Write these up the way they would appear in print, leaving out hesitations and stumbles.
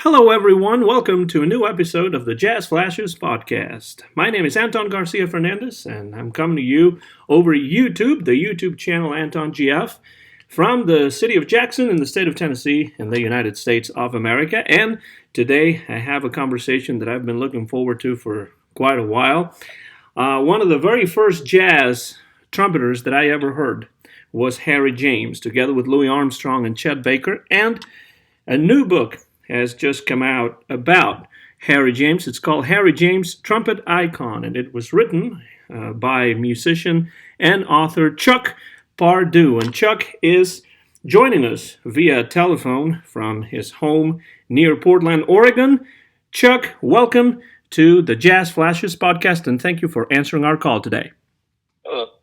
Hello, everyone. Welcome to a new episode of the Jazz Flashes podcast. My name is Anton Garcia Fernandez, and I'm coming to you over YouTube, the YouTube channel Anton GF, from the city of Jackson in the state of Tennessee in the United States of America. And today I have a conversation that I've been looking forward to for quite a while. One of the very first jazz trumpeters that I ever heard was Harry James, together with Louis Armstrong and Chet Baker, and a new book has just come out about Harry James. It's called Harry James, Trumpet Icon, and it was written by musician and author Chuck Pardue. And Chuck is joining us via telephone from his home near Portland, Oregon. Chuck, welcome to the Jazz Flashes podcast, and thank you for answering our call today.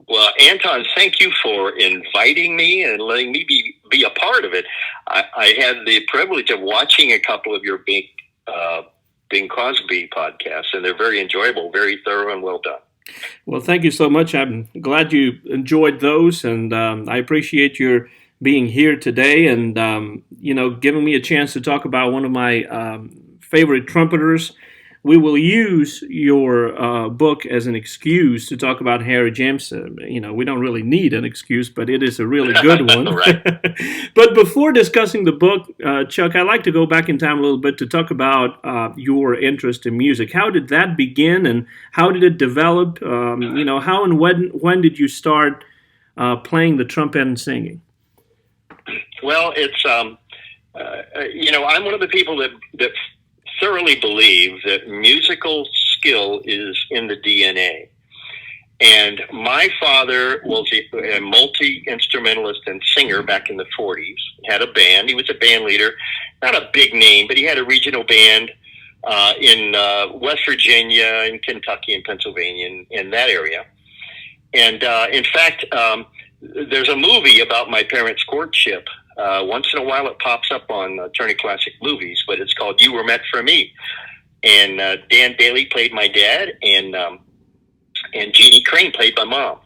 Well, Anton, thank you for inviting me and letting me be a part of it. I had the privilege of watching a couple of your Bing Crosby podcasts, and they're very enjoyable, very thorough, and well done. Well, thank you so much. I'm glad you enjoyed those, and I appreciate your being here today and, giving me a chance to talk about one of my favorite trumpeters. We will use your book as an excuse to talk about Harry James. We don't really need an excuse, but it is a really good one. But before discussing the book, Chuck, I'd like to go back in time a little bit to talk about your interest in music. How did that begin, and how did it develop? How and when did you start playing the trumpet and singing? Well, it's I'm one of the people that thoroughly believe that musical skill is in the DNA. And my father was a multi-instrumentalist and singer back in the 40s. He had a band. He was a band leader, not a big name, but he had a regional band in West Virginia, in Kentucky, and Pennsylvania, in that area. And in fact, there's a movie about my parents' courtship. Once in a while it pops up on Turner Classic Movies, but it's called You Were Meant for Me. And Dan Daly played my dad, and Jeannie Crane played my mom.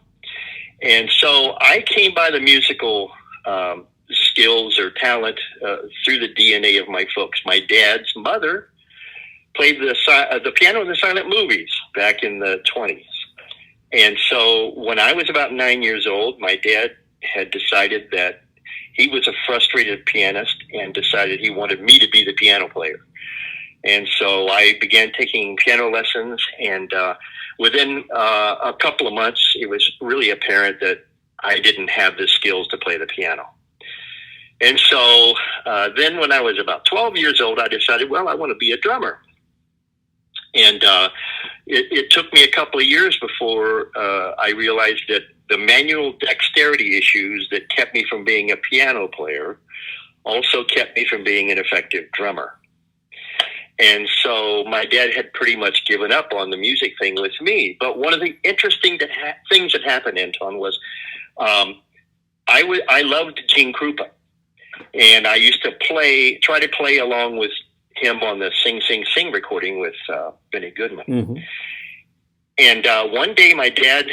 And so I came by the musical skills or talent through the DNA of my folks. My dad's mother played the piano in the silent movies back in the 20s. And so when I was about 9 years old, my dad had decided that he was a frustrated pianist and decided he wanted me to be the piano player. And so I began taking piano lessons, and within a couple of months, it was really apparent that I didn't have the skills to play the piano. And so then when I was about 12 years old, I decided, I want to be a drummer. And it took me a couple of years before I realized that the manual dexterity issues that kept me from being a piano player also kept me from being an effective drummer. And so my dad had pretty much given up on the music thing with me. But one of the interesting things that happened, Anton, was I loved Gene Krupa. And I used to try to play along with him on the Sing, Sing, Sing recording with Benny Goodman. Mm-hmm. And one day my dad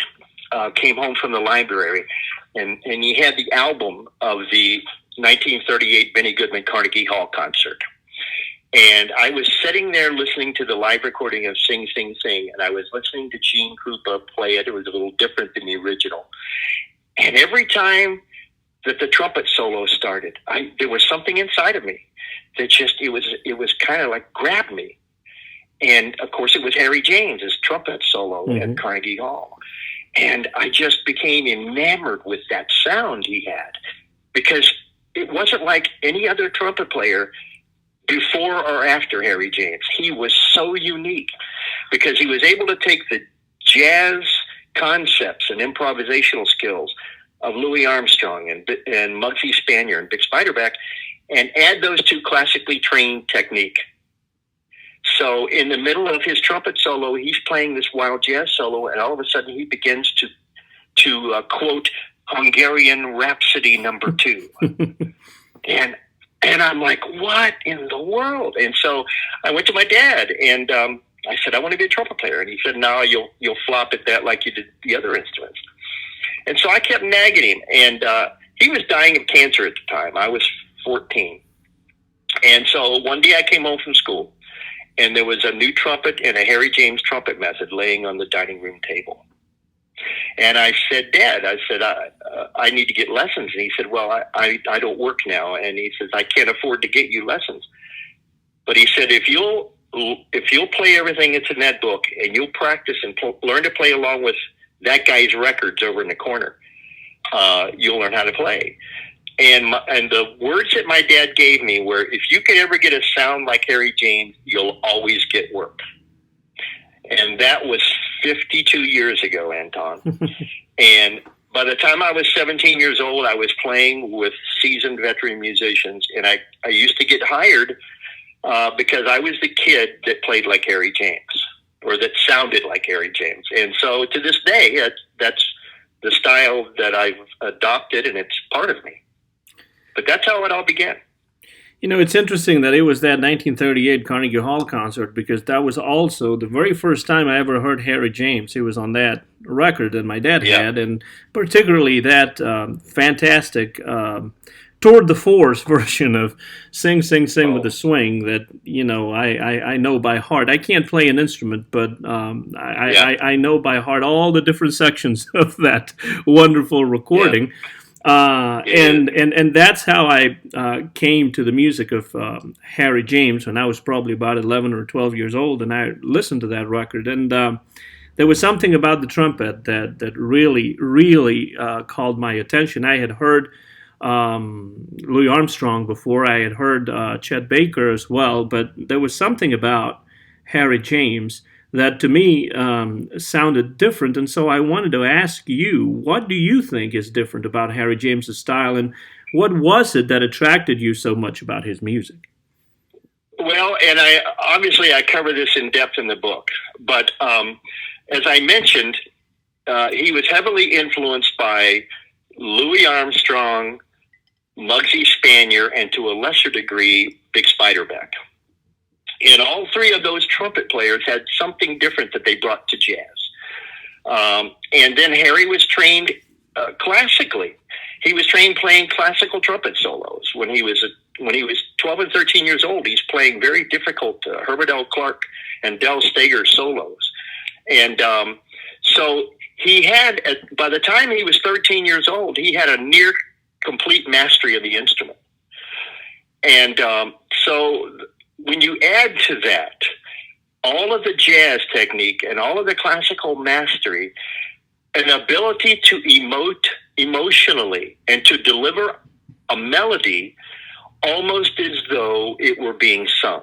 came home from the library, and he had the album of the 1938 Benny Goodman Carnegie Hall concert. And I was sitting there listening to the live recording of Sing, Sing, Sing, and I was listening to Gene Krupa play it. It was a little different than the original. And every time that the trumpet solo started, there was something inside of me that it was kind of like grabbed me. And of course it was Harry James's trumpet solo at Carnegie Hall. And I just became enamored with that sound he had, because it wasn't like any other trumpet player before or after Harry James. He was so unique because he was able to take the jazz concepts and improvisational skills of Louis Armstrong and Muggsy Spanier and Dick Spiderback and add those to classically trained technique. So in the middle of his trumpet solo, he's playing this wild jazz solo, and all of a sudden he begins to quote Hungarian Rhapsody number 2. and I'm like, what in the world? And so I went to my dad, and I said, I want to be a trumpet player. And he said, no, you'll flop at that like you did the other instruments. And so I kept nagging him, and he was dying of cancer at the time. I was 14. And so one day I came home from school, and there was a new trumpet and a Harry James trumpet method laying on the dining room table. And I said, Dad, I need to get lessons. And he said, well, I don't work now. And he says, I can't afford to get you lessons. But he said, if you'll play everything that's in that book, and you'll practice and learn to play along with that guy's records over in the corner, you'll learn how to play. And the words that my dad gave me were, if you could ever get a sound like Harry James, you'll always get work. And that was 52 years ago, Anton. And by the time I was 17 years old, I was playing with seasoned veteran musicians. And I used to get hired because I was the kid that played like Harry James, or that sounded like Harry James. And so to this day, that's the style that I've adopted, and it's part of me. But that's how it all began. You know, it's interesting that it was that 1938 Carnegie Hall concert, because that was also the very first time I ever heard Harry James. He was on that record that my dad had, and particularly that fantastic tour de force version of Sing, Sing, Sing with the Swing that, you know, I know by heart. I can't play an instrument, but I know by heart all the different sections of that wonderful recording. And that's how I came to the music of Harry James when I was probably about 11 or 12 years old, and I listened to that record. And there was something about the trumpet that really called my attention. I had heard Louis Armstrong before. I had heard Chet Baker as well, but there was something about Harry James that to me sounded different. And so I wanted to ask you, what do you think is different about Harry James's style, and what was it that attracted you so much about his music? Well, and I cover this in depth in the book, but as I mentioned, he was heavily influenced by Louis Armstrong, Muggsy Spanier, and to a lesser degree, Big Spiderback. And all three of those trumpet players had something different that they brought to jazz. And then Harry was trained classically. He was trained playing classical trumpet solos. When he was 12 and 13 years old, he's playing very difficult Herbert L. Clark and Del Steger solos. And so he had, by the time he was 13 years old, he had a near complete mastery of the instrument. And so when you add to that all of the jazz technique and all of the classical mastery, an ability to emote emotionally and to deliver a melody almost as though it were being sung.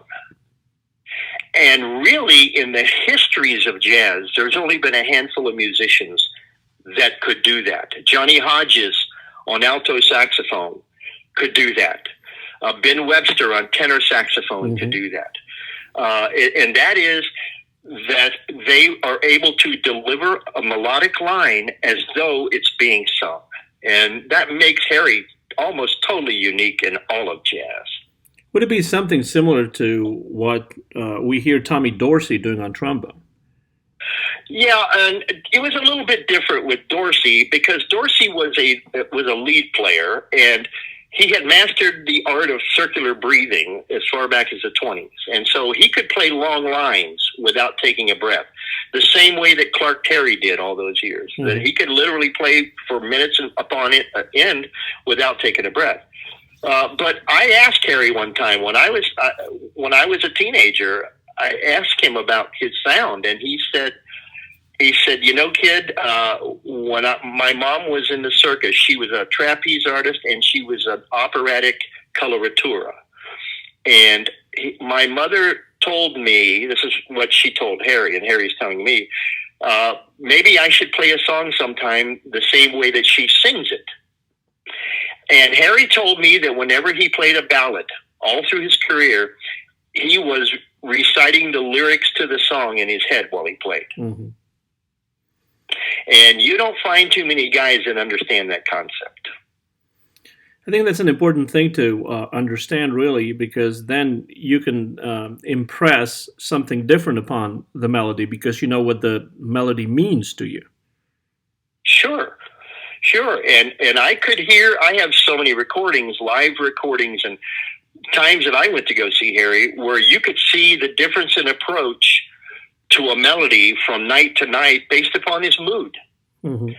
And really, in the histories of jazz, there's only been a handful of musicians that could do that. Johnny Hodges on alto saxophone could do that. Ben Webster on tenor saxophone could do that. And that is that they are able to deliver a melodic line as though it's being sung. And that makes Harry almost totally unique in all of jazz. Would it be something similar to what we hear Tommy Dorsey doing on trombone? Yeah, and it was a little bit different with Dorsey, because Dorsey was a lead player, and he had mastered the art of circular breathing as far back as the 20s. And so he could play long lines without taking a breath, the same way that Clark Terry did all those years. That he could literally play for minutes upon end without taking a breath. But I asked Harry one time when I was a teenager, I asked him about his sound, and he said, you know, kid, when my mom was in the circus, she was a trapeze artist and she was an operatic coloratura. And my mother told me, this is what she told Harry, and Harry's telling me, maybe I should play a song sometime the same way that she sings it. And Harry told me that whenever he played a ballad, all through his career, he was reciting the lyrics to the song in his head while he played. Mm-hmm. And you don't find too many guys that understand that concept. I think that's an important thing to understand, really, because then you can impress something different upon the melody because you know what the melody means to you. Sure. And I could hear, I have so many recordings, live recordings, and times that I went to go see Harry where you could see the difference in approach to a melody from night to night based upon his mood. Mm-hmm.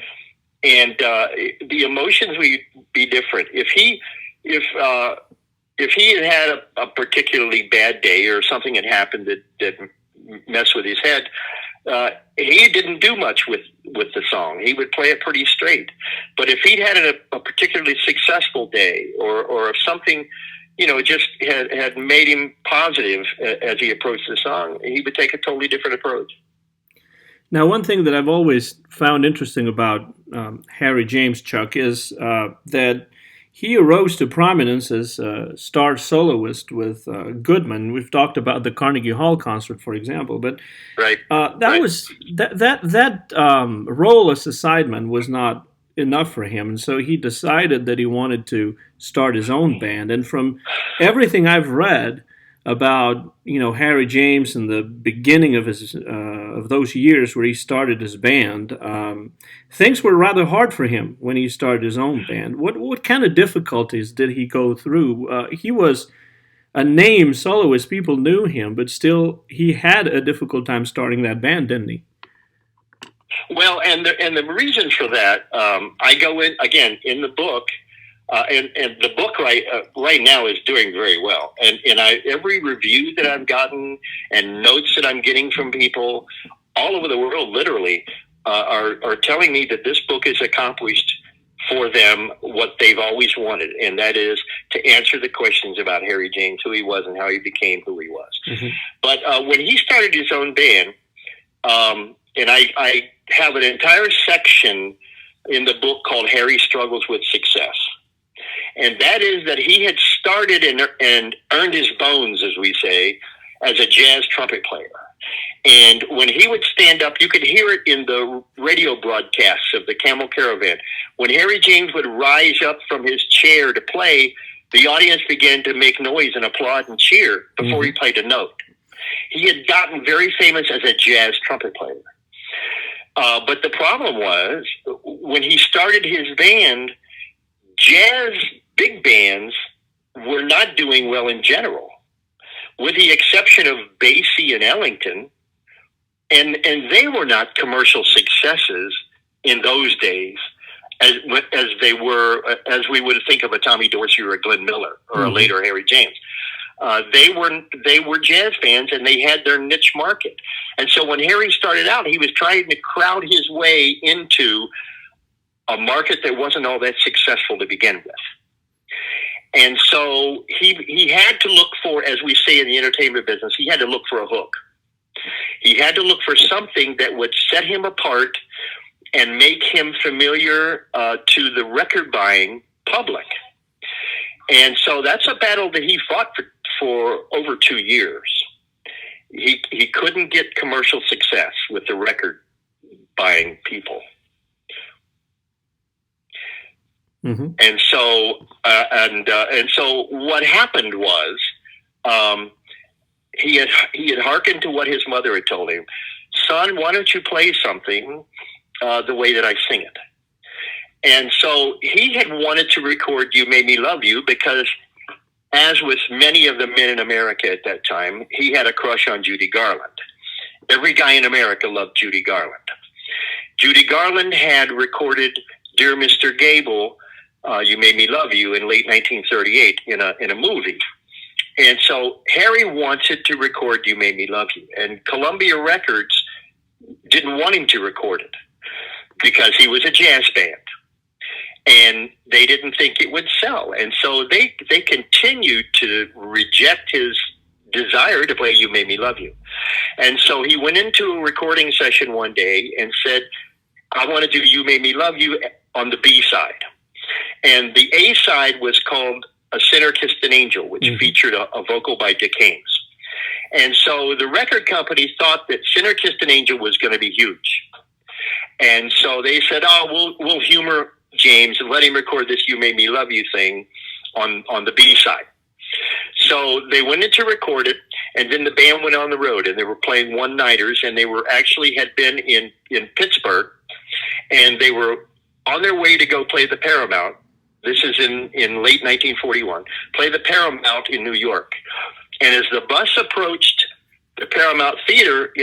And the emotions would be different. If he had a particularly bad day or something had happened that messed with his head, he didn't do much with the song. He would play it pretty straight. But if he'd had a particularly successful day, or if something, just had made him positive as he approached the song, he would take a totally different approach. Now, one thing that I've always found interesting about Harry James, Chuck, is that he arose to prominence as a star soloist with Goodman. We've talked about the Carnegie Hall concert, for example, but right. That role as a sideman was not enough for him, and so he decided that he wanted to start his own band. And from everything I've read about Harry James and the beginning of his of those years where he started his band, things were rather hard for him when he started his own band. What kind of difficulties did he go through? He was a name soloist; people knew him, but still he had a difficult time starting that band, didn't he? Well, and the reason for that, I go in again in the book. And the book right now is doing very well. And every review that I've gotten and notes that I'm getting from people all over the world, literally, are telling me that this book has accomplished for them what they've always wanted, and that is to answer the questions about Harry James, who he was and how he became who he was. Mm-hmm. But when he started his own band, and I have an entire section in the book called Harry Struggles with Success. And that is that he had started and earned his bones, as we say, as a jazz trumpet player. And when he would stand up, you could hear it in the radio broadcasts of the Camel Caravan. When Harry James would rise up from his chair to play, the audience began to make noise and applaud and cheer before he played a note. He had gotten very famous as a jazz trumpet player. But the problem was, when he started his band, jazz big bands were not doing well in general, with the exception of Basie and Ellington, and they were not commercial successes in those days as they were, as we would think of a Tommy Dorsey or a Glenn Miller or a later Harry James. They were jazz fans, and they had their niche market. And so when Harry started out, he was trying to crowd his way into a market that wasn't all that successful to begin with. And so he had to look for, as we say in the entertainment business, he had to look for a hook. He had to look for something that would set him apart and make him familiar to the record-buying public. And so that's a battle that he fought for over 2 years. He couldn't get commercial success with the record-buying people. Mm-hmm. And so what happened was he had hearkened to what his mother had told him. Son, why don't you play something the way that I sing it? And so he had wanted to record "You Made Me Love You" because, as with many of the men in America at that time, he had a crush on Judy Garland. Every guy in America loved Judy Garland. Judy Garland had recorded "Dear Mr. Gable," "You Made Me Love You" in late 1938 in a movie. And so Harry wanted to record "You Made Me Love You," and Columbia Records didn't want him to record it because he was a jazz band, and they didn't think it would sell. And so they continued to reject his desire to play "You Made Me Love You." And so he went into a recording session one day and said, "I want to do "You Made Me Love You" on the B side. And the A side was called "A Sinner Kissed an Angel," which featured a vocal by Dick Haymes. And so the record company thought that "Sinner Kissed an Angel" was going to be huge. And so they said, "Oh, we'll humor James and let him record this "You Made Me Love You" thing on the B side." So they went in to record it, and then the band went on the road, and they were playing one-nighters, and they were actually had been in Pittsburgh, and they were on their way to go play the Paramount This is in late 1941. Play the Paramount in New York. And as the bus approached the Paramount Theater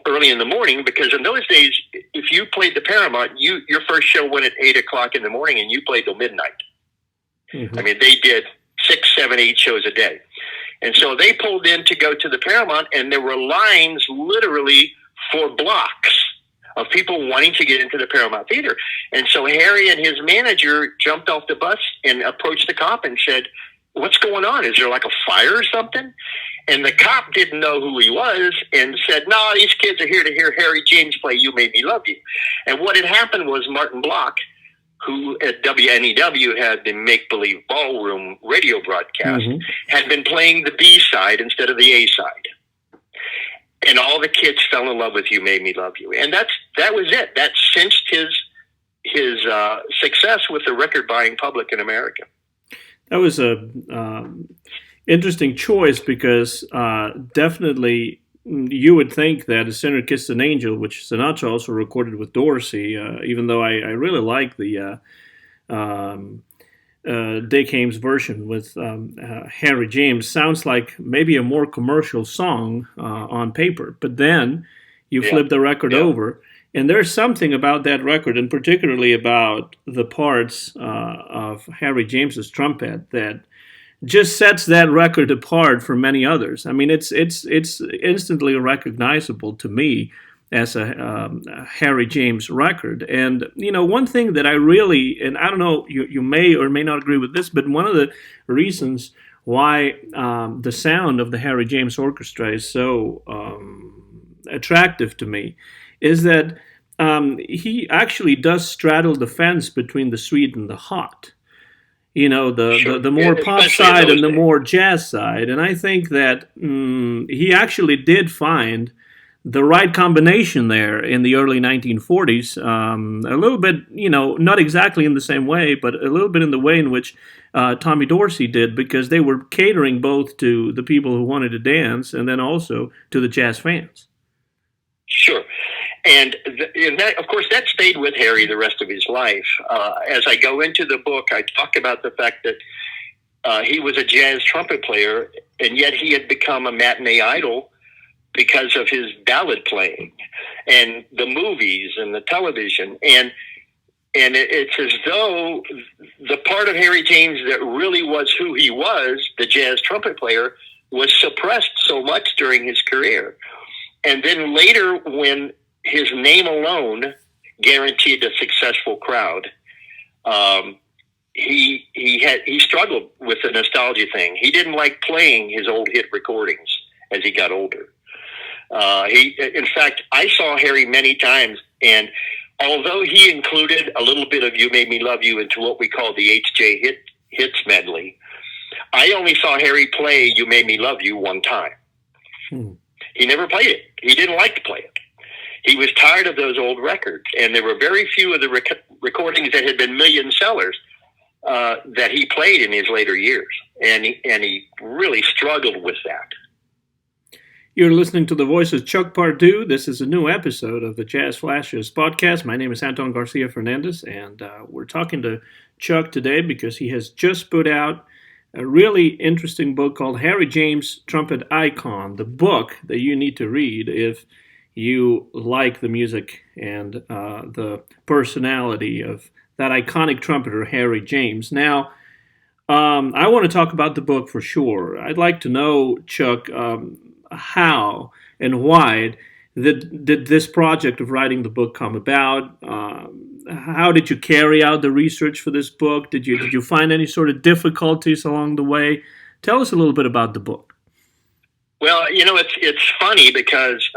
early in the morning, because in those days, if you played the Paramount, your first show went at 8 o'clock in the morning, and you played till midnight. Mm-hmm. I mean, they did 6, 7, 8 shows a day. And so they pulled in to go to the Paramount, and there were lines literally for blocks of people wanting to get into the Paramount Theater. And so Harry and his manager jumped off the bus and approached the cop and said, "What's going on? Is there like a fire or something?" And the cop didn't know who he was and said, "No, these kids are here to hear Harry James play You Made Me Love You." And what had happened was Martin Block, who at WNEW had the Make-Believe Ballroom radio broadcast, mm-hmm. had been playing the B side instead of the A side. And all the kids fell in love with You Made Me Love You. And that was it. That cinched his success with the record-buying public in America. That was a interesting choice because definitely you would think that A Sinner Kissed an Angel, which Sinatra also recorded with Dorsey, even though I really like the Dick Haymes version with Harry James, sounds like maybe a more commercial song on paper. But then you flip the record over, and there's something about that record, and particularly about the parts of Harry James's trumpet, that just sets that record apart from many others. I mean, it's instantly recognizable to me as a Harry James record. And, you know, one thing that I really, and I don't know, you may or may not agree with this, but one of the reasons why the sound of the Harry James Orchestra is so attractive to me is that he actually does straddle the fence between the sweet and the hot. You know, the more pop side and the more jazz side. And I think that he actually did find the right combination there in the early 1940s. A little bit, you know, not exactly in the same way, but a little bit in the way in which Tommy Dorsey did, because they were catering both to the people who wanted to dance and then also to the jazz fans. Sure. And that, of course, that stayed with Harry the rest of his life. As I go into the book, I talk about the fact that he was a jazz trumpet player, and yet he had become a matinee idol because of his ballad playing and the movies and the television. And it's as though the part of Harry James that really was who he was, the jazz trumpet player, was suppressed so much during his career. And then later, when his name alone guaranteed a successful crowd, he struggled with the nostalgia thing. He didn't like playing his old hit recordings as he got older. In fact, I saw Harry many times, and although he included a little bit of You Made Me Love You into what we call the HJ Hits medley, I only saw Harry play You Made Me Love You one time. He never played it. He didn't like to play it. He was tired of those old records, and there were very few of the recordings that had been million sellers that he played in his later years, and he really struggled with that. You're listening to the voice of Chuck Pardue. This is a new episode of the Jazz Flashes podcast. My name is Anton Garcia Fernandez, and we're talking to Chuck today because he has just put out a really interesting book called Harry James, Trumpet Icon, the book that you need to read if you like the music and the personality of that iconic trumpeter, Harry James. Now, I want to talk about the book for sure. I'd like to know, Chuck, how and why did this project of writing the book come about? How did you carry out the research for this book? Did you find any sort of difficulties along the way? Tell us a little bit about the book. Well, you know, it's funny because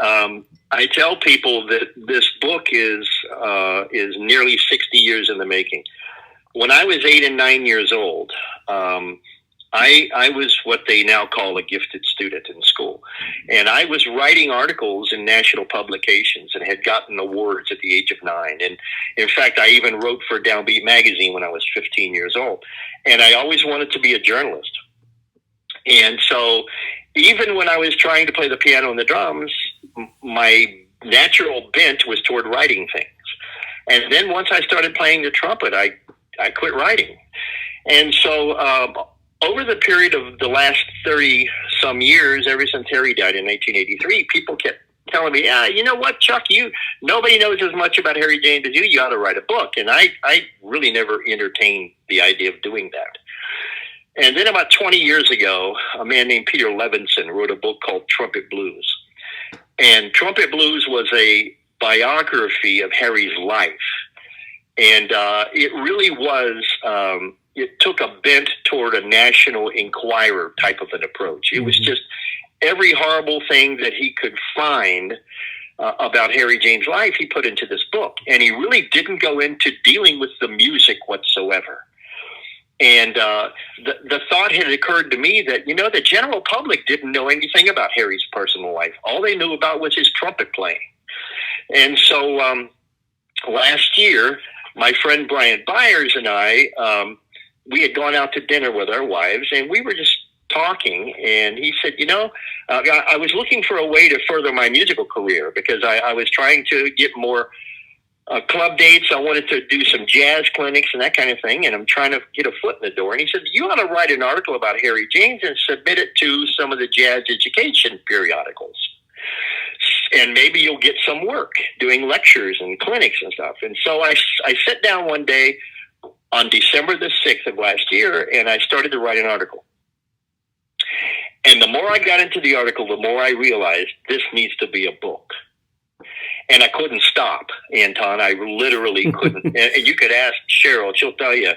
I tell people that this book is nearly 60 years in the making. When I was 8 and 9 years old, I was what they now call a gifted student in school. And I was writing articles in national publications and had gotten awards at the age of 9. And in fact, I even wrote for Downbeat magazine when I was 15 years old. And I always wanted to be a journalist. And so even when I was trying to play the piano and the drums, my natural bent was toward writing things. And then once I started playing the trumpet, I quit writing. And so over the period of the last 30 some years, ever since Harry died in 1983, people kept telling me, you know what, Chuck, nobody knows as much about Harry James as you. You ought to write a book. And I really never entertained the idea of doing that. And then about 20 years ago, a man named Peter Levinson wrote a book called Trumpet Blues. And Trumpet Blues was a biography of Harry's life. And it really was, it took a bent toward a National Enquirer type of an approach. It was just every horrible thing that he could find about Harry James' life, he put into this book. And he really didn't go into dealing with the music whatsoever. And the thought had occurred to me that, the general public didn't know anything about Harry's personal life. All they knew about was his trumpet playing. And so last year, my friend Brian Byers and I, we had gone out to dinner with our wives, and we were just talking, and he said, I was looking for a way to further my musical career because I was trying to get more club dates. I wanted to do some jazz clinics and that kind of thing, and I'm trying to get a foot in the door. And he said, you ought to write an article about Harry James and submit it to some of the jazz education periodicals. And maybe you'll get some work doing lectures and clinics and stuff. And so I sat down one day on December the 6th of last year, and I started to write an article. And the more I got into the article, the more I realized this needs to be a book. And I couldn't stop, Anton. I literally couldn't. And you could ask Cheryl. She'll tell you,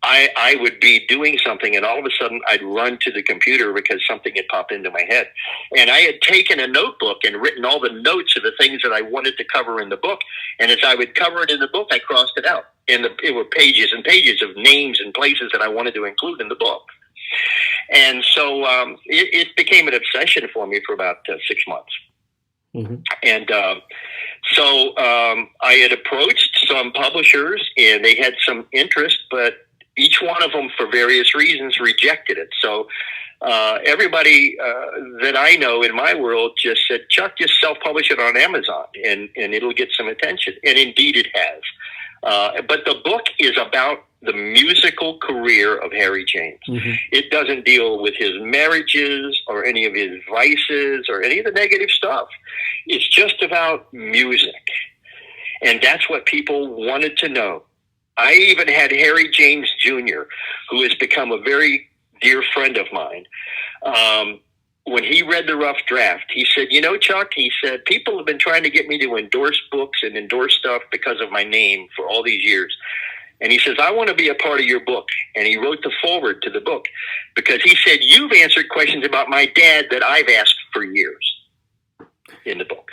I would be doing something, and all of a sudden I'd run to the computer because something had popped into my head. And I had taken a notebook and written all the notes of the things that I wanted to cover in the book. And as I would cover it in the book, I crossed it out. And it were pages and pages of names and places that I wanted to include in the book. And so it became an obsession for me for about 6 months. Mm-hmm. And so I had approached some publishers, and they had some interest, but each one of them, for various reasons, rejected it. So everybody that I know in my world just said, Chuck, just self-publish it on Amazon, and it'll get some attention. And indeed it has. But the book is about the musical career of Harry James. Mm-hmm. It doesn't deal with his marriages or any of his vices or any of the negative stuff. It's just about music. And that's what people wanted to know. I even had Harry James Jr., who has become a very dear friend of mine. When he read the rough draft, he said, Chuck, he said, people have been trying to get me to endorse books and endorse stuff because of my name for all these years. And he says, I want to be a part of your book. And he wrote the foreword to the book because he said, you've answered questions about my dad that I've asked for years in the book.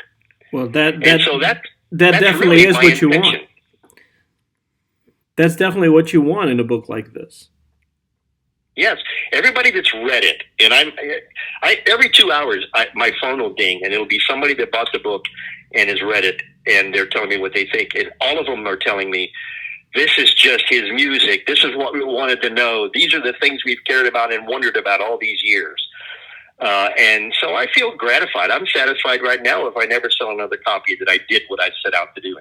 Well, that definitely really is what you want. That's definitely what you want in a book like this. Yes, everybody that's read it, and I every 2 hours my phone will ding, and it'll be somebody that bought the book and has read it, and they're telling me what they think, and all of them are telling me, this is just his music. This is what we wanted to know. These are the things we've cared about and wondered about all these years. And so I feel gratified. I'm satisfied right now if I never sell another copy that I did what I set out to do.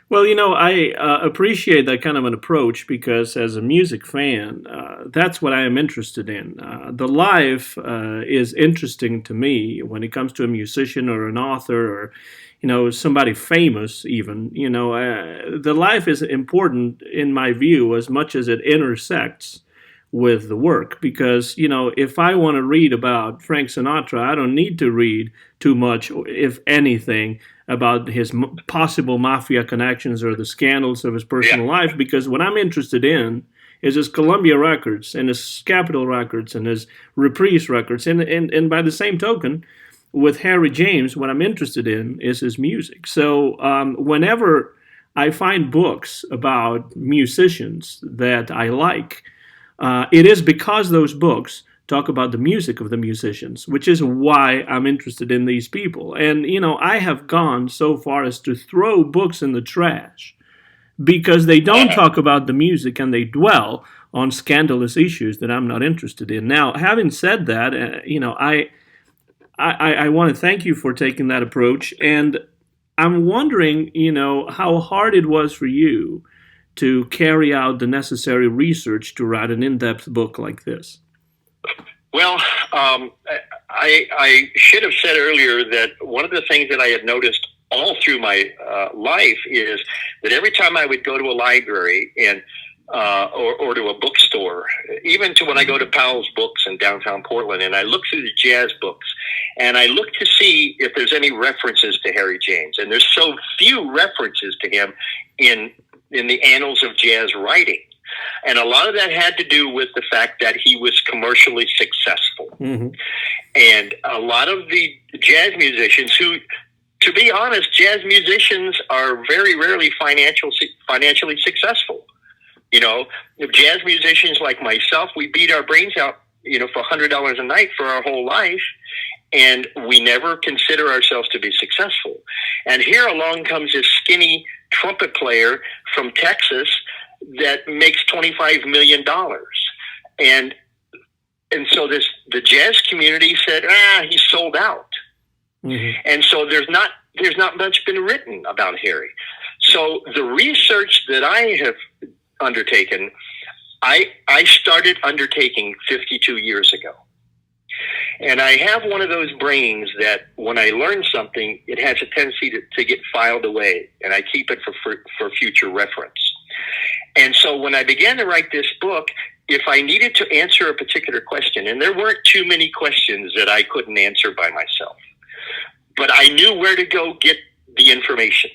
Well, I appreciate that kind of an approach because as a music fan, that's what I am interested in. The life is interesting to me when it comes to a musician or an author or, somebody famous even. The life is important in my view as much as it intersects with the work because, if I want to read about Frank Sinatra, I don't need to read too much, if anything, about his possible mafia connections or the scandals of his personal life, because what I'm interested in is his Columbia records and his Capitol records and his Reprise records. And by the same token, with Harry James, what I'm interested in is his music. So whenever I find books about musicians that I like, it is because those books talk about the music of the musicians, which is why I'm interested in these people. And, I have gone so far as to throw books in the trash because they don't talk about the music and they dwell on scandalous issues that I'm not interested in. Now, having said that, I want to thank you for taking that approach. And I'm wondering, how hard it was for you to carry out the necessary research to write an in-depth book like this? Well, I should have said earlier that one of the things that I had noticed all through my life is that every time I would go to a library and or to a bookstore, even to when I go to Powell's Books in downtown Portland, and I look through the jazz books, and I look to see if there's any references to Harry James, and there's so few references to him in the annals of jazz writing. And a lot of that had to do with the fact that he was commercially successful. Mm-hmm. And a lot of the jazz musicians who, to be honest, jazz musicians are very rarely financially successful. You know, jazz musicians like myself, we beat our brains out, for $100 a night for our whole life, and we never consider ourselves to be successful. And here along comes this skinny trumpet player from Texas that makes $25 million. And so the jazz community said, he's sold out. Mm-hmm. And so there's not much been written about Harry. So the research that I have undertaken, I started undertaking 52 years ago. And I have one of those brains that when I learn something, it has a tendency to get filed away, and I keep it for future reference. And so when I began to write this book, if I needed to answer a particular question, and there weren't too many questions that I couldn't answer by myself, but I knew where to go get the information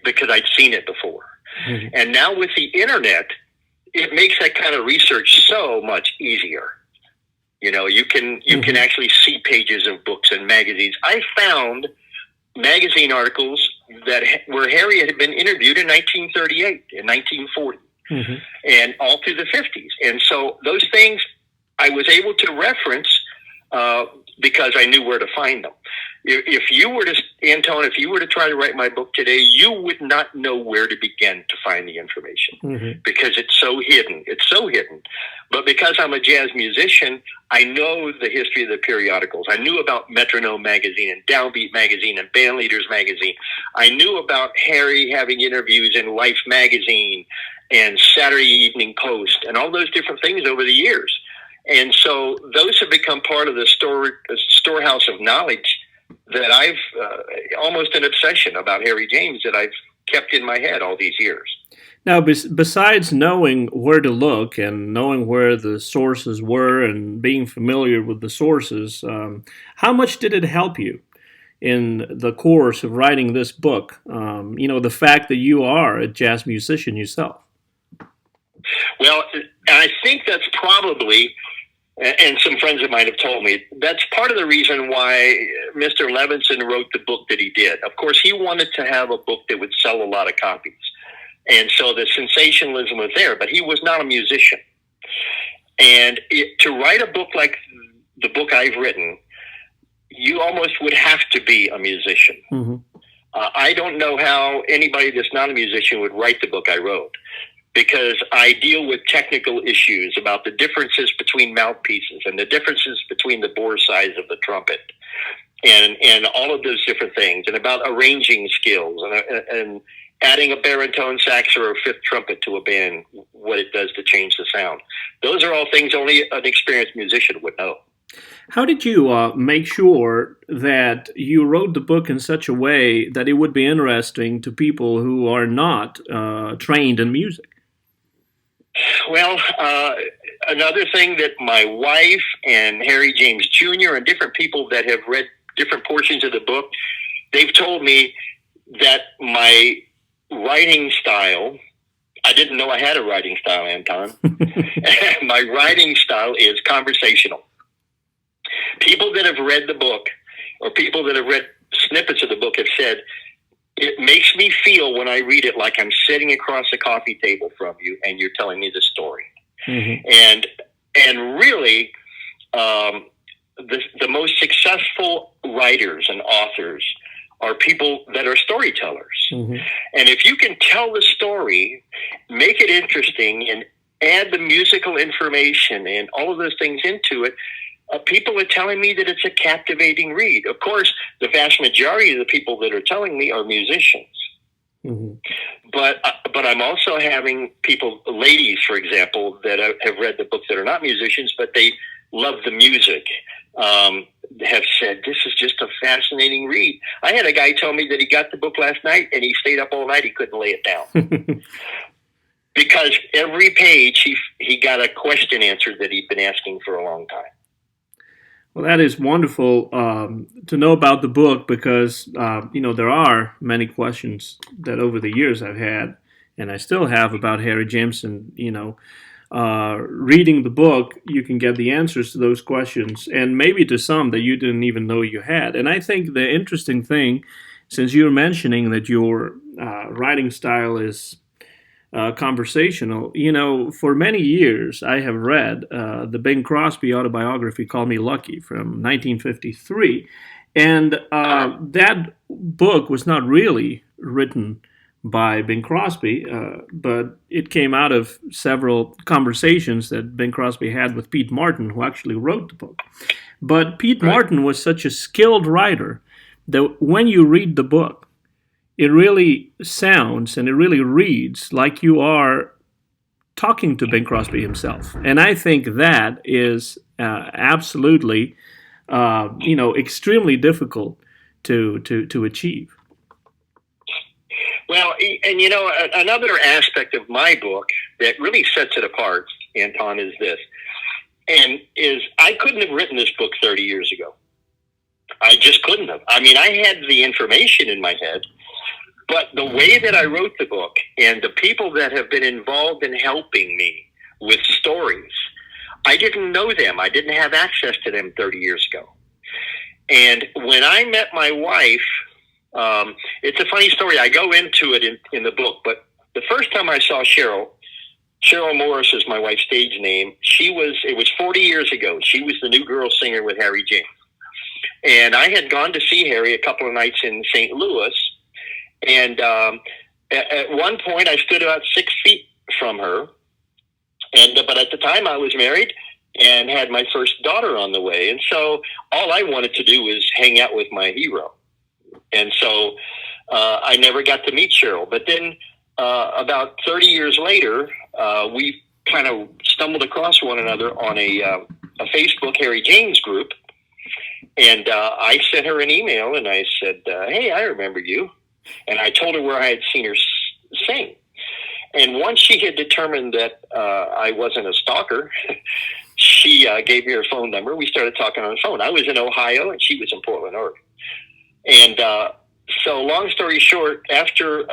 because I'd seen it before. Mm-hmm. And now with the internet, it makes that kind of research so much easier. You can actually see pages of books and magazines. I found magazine articles where Harry had been interviewed in 1938, in 1940, mm-hmm. and all through the 50s. And so those things I was able to reference because I knew where to find them. If you were to try to write my book today, you would not know where to begin to find the information, mm-hmm. because it's so hidden. It's so hidden. But because I'm a jazz musician, I know the history of the periodicals. I knew about Metronome Magazine and Downbeat Magazine and Bandleaders Magazine. I knew about Harry having interviews in Life Magazine and Saturday Evening Post and all those different things over the years. And so those have become part of the storehouse of knowledge that I've almost an obsession about Harry James that I've kept in my head all these years. Now, besides knowing where to look and knowing where the sources were and being familiar with the sources, how much did it help you in the course of writing this book? The fact that you are a jazz musician yourself. Well, I think that's probably, and some friends of mine have told me, that's part of the reason why Mr. Levinson wrote the book that he did. Of course, he wanted to have a book that would sell a lot of copies. And so the sensationalism was there, but he was not a musician. And to write a book like the book I've written, you almost would have to be a musician. Mm-hmm. I don't know how anybody that's not a musician would write the book I wrote, because I deal with technical issues about the differences between mouthpieces and the differences between the bore size of the trumpet and all of those different things, and about arranging skills and adding a baritone sax or a fifth trumpet to a band, what it does to change the sound. Those are all things only an experienced musician would know. How did you make sure that you wrote the book in such a way that it would be interesting to people who are not trained in music? Well, another thing that my wife and Harry James Jr. and different people that have read different portions of the book, they've told me that my writing style, I didn't know I had a writing style, Anton. My writing style is conversational. People that have read the book, or people that have read snippets of the book, have said, it makes me feel when I read it like I'm sitting across a coffee table from you and you're telling me the story. Mm-hmm. And really, the most successful writers and authors are people that are storytellers. Mm-hmm. And if you can tell the story, make it interesting, and add the musical information and all of those things into it, people are telling me that it's a captivating read. Of course, the vast majority of the people that are telling me are musicians. Mm-hmm. But I'm also having people, ladies, for example, that have read the book that are not musicians, but they love the music. Have said this is just a fascinating read. I had a guy tell me that he got the book last night and he stayed up all night. He couldn't lay it down because every page he got a question answered that he'd been asking for a long time. Well, that is wonderful to know about the book because, there are many questions that over the years I've had, and I still have about Harry James. And, reading the book, you can get the answers to those questions, and maybe to some that you didn't even know you had. And I think the interesting thing, since you're mentioning that your writing style is conversational. For many years, I have read the Bing Crosby autobiography, Call Me Lucky, from 1953. And that book was not really written by Bing Crosby, but it came out of several conversations that Bing Crosby had with Pete Martin, who actually wrote the book. But Pete Martin was such a skilled writer that when you read the book, it really sounds and it really reads like you are talking to Bing Crosby himself. And I think that is absolutely, extremely difficult to achieve. Well, and another aspect of my book that really sets it apart, Anton, is this. And I couldn't have written this book 30 years ago. I just couldn't have. I mean, I had the information in my head, but the way that I wrote the book and the people that have been involved in helping me with stories, I didn't know them. I didn't have access to them 30 years ago. And when I met my wife, it's a funny story. I go into it in the book, but the first time I saw Cheryl Morris is my wife's stage name. It was 40 years ago. She was the new girl singer with Harry James. And I had gone to see Harry a couple of nights in St. Louis. And at one point, I stood about 6 feet from her. But at the time, I was married and had my first daughter on the way. And so all I wanted to do was hang out with my hero. And so I never got to meet Cheryl. But then about 30 years later, we kind of stumbled across one another on a Facebook Harry James group. And I sent her an email and I said, hey, I remember you. And I told her where I had seen her sing. And once she had determined that I wasn't a stalker, she gave me her phone number. We started talking on the phone. I was in Ohio and she was in Portland, Oregon. And so long story short, after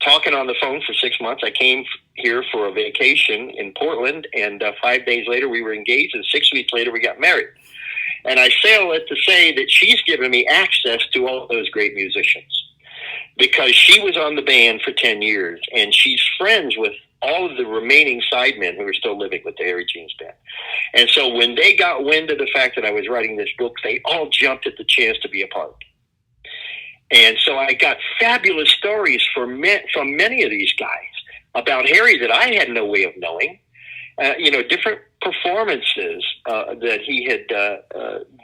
talking on the phone for 6 months, I came here for a vacation in Portland. And 5 days later, we were engaged. And 6 weeks later, we got married. And I say all that to say that she's given me access to all those great musicians because she was on the band for 10 years and she's friends with all of the remaining sidemen who are still living with the Harry James Band. And so when they got wind of the fact that I was writing this book, they all jumped at the chance to be a part. And so I got fabulous stories from many of these guys about Harry that I had no way of knowing. Different performances that he had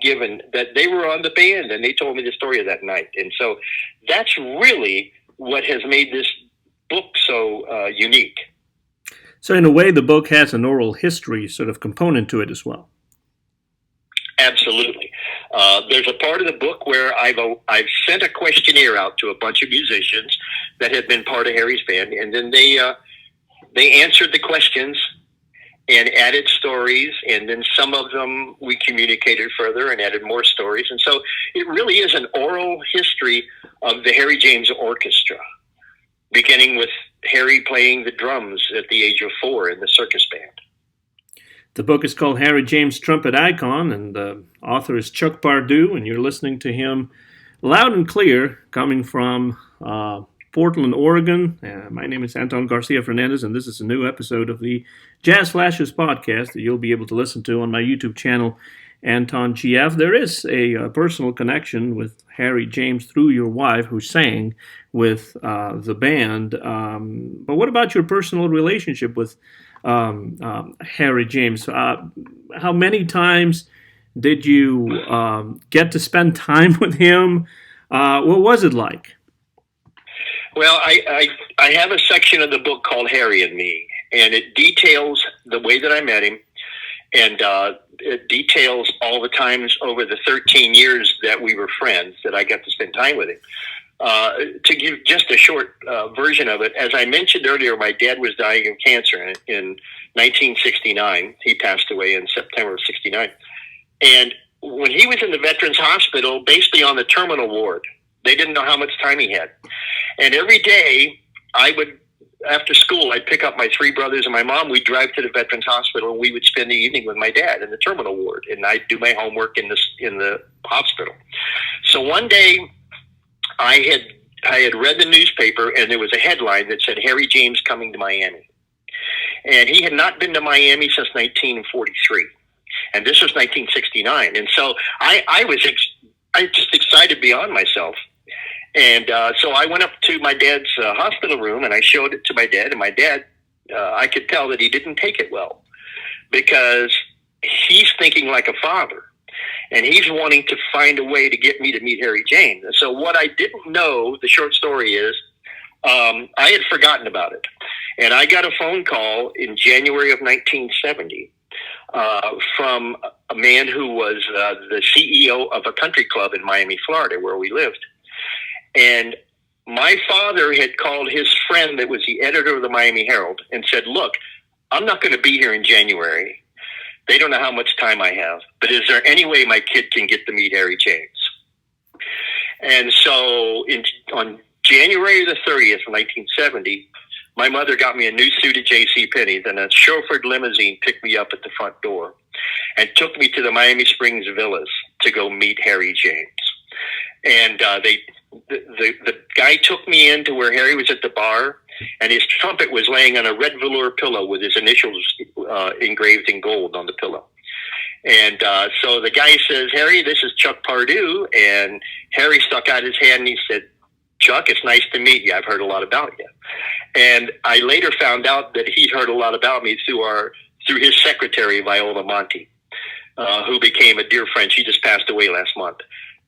given, that they were on the band, and they told me the story of that night. And so that's really what has made this book so unique. So in a way, the book has an oral history sort of component to it as well. Absolutely. There's a part of the book where I've sent a questionnaire out to a bunch of musicians that had been part of Harry's band, and then they answered the questions and added stories, and then some of them we communicated further and added more stories. And so it really is an oral history of the Harry James Orchestra, beginning with Harry playing the drums at the age of 4 in the circus band. The book is called Harry James, Trumpet Icon, and the author is Chuck Pardue, and you're listening to him loud and clear coming from Portland, Oregon. My name is Anton Garcia Fernandez, and this is a new episode of the Jazz Flashes podcast that you'll be able to listen to on my YouTube channel, Anton GF. There is a personal connection with Harry James through your wife, who sang with the band. But what about your personal relationship with Harry James? How many times did you get to spend time with him? What was it like? Well, I have a section of the book called Harry and Me, and it details the way that I met him, and it details all the times over the 13 years that we were friends that I got to spend time with him. To give just a short version of it, as I mentioned earlier, my dad was dying of cancer in 1969. He passed away in September of 69. And when he was in the Veterans Hospital, basically on the terminal ward, they didn't know how much time he had. And every day, after school, I'd pick up my three brothers and my mom. We'd drive to the Veterans Hospital, and we would spend the evening with my dad in the terminal ward. And I'd do my homework in the hospital. So one day, I had read the newspaper, and there was a headline that said, Harry James coming to Miami. And he had not been to Miami since 1943. And this was 1969. And so I was just excited beyond myself. And so I went up to my dad's hospital room, and I showed it to my dad. And my dad, I could tell that he didn't take it well, because he's thinking like a father. And he's wanting to find a way to get me to meet Harry James. And so what I didn't know, the short story is, I had forgotten about it. And I got a phone call in January of 1970 from a man who was the CEO of a country club in Miami, Florida, where we lived. And my father had called his friend that was the editor of the Miami Herald and said, look, I'm not going to be here in January. They don't know how much time I have, but is there any way my kid can get to meet Harry James? And so on January the 30th, 1970, my mother got me a new suit at J.C. Penney's, and a chauffeured limousine picked me up at the front door and took me to the Miami Springs villas to go meet Harry James. And the guy took me into where Harry was at the bar, and his trumpet was laying on a red velour pillow with his initials engraved in gold on the pillow. And so the guy says, Harry, this is Chuck Pardue. And Harry stuck out his hand and he said, Chuck, it's nice to meet you. I've heard a lot about you. And I later found out that he'd heard a lot about me through his secretary, Viola Monti, who became a dear friend. She just passed away last month.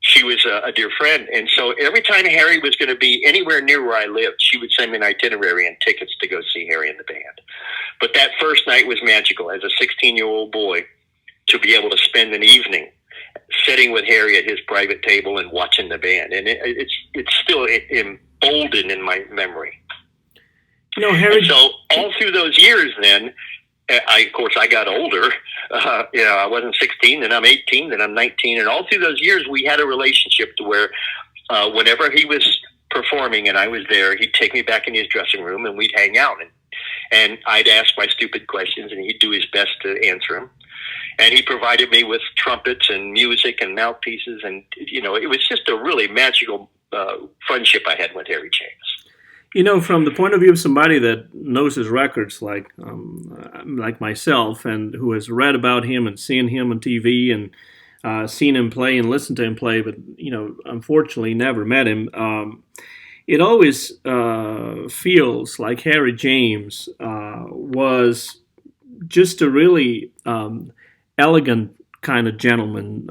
She was a dear friend. And so every time Harry was going to be anywhere near where I lived, she would send me an itinerary and tickets to go see Harry and the band. But that first night was magical. As a 16-year-old boy, to be able to spend an evening sitting with Harry at his private table and watching the band. And it's still emboldened in my memory. You know, Harry. And so all through those years then, of course, I got older. I wasn't 16, then I'm 18, then I'm 19. And all through those years, we had a relationship to where whenever he was performing and I was there, he'd take me back in his dressing room and we'd hang out. And I'd ask my stupid questions and he'd do his best to answer them. And he provided me with trumpets and music and mouthpieces. And, it was just a really magical friendship I had with Harry James. You know, from the point of view of somebody that knows his records, like myself, and who has read about him and seen him on TV and seen him play and listened to him play, but unfortunately never met him. It always feels like Harry James was just a really elegant kind of gentleman.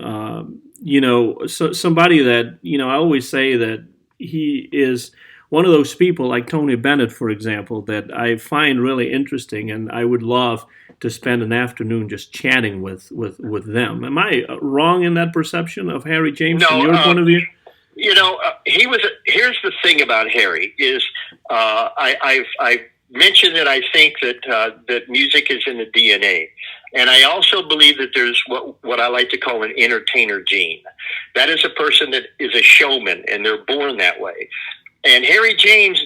So somebody that I always say that he is one of those people like Tony Bennett, for example, that I find really interesting, and I would love to spend an afternoon just chatting with them. Am I wrong in that perception of Harry James from your point of view? He was. Here's the thing about Harry is I've mentioned that I think that music is in the DNA, and I also believe that there's what I like to call an entertainer gene. That is a person that is a showman, and they're born that way. And Harry James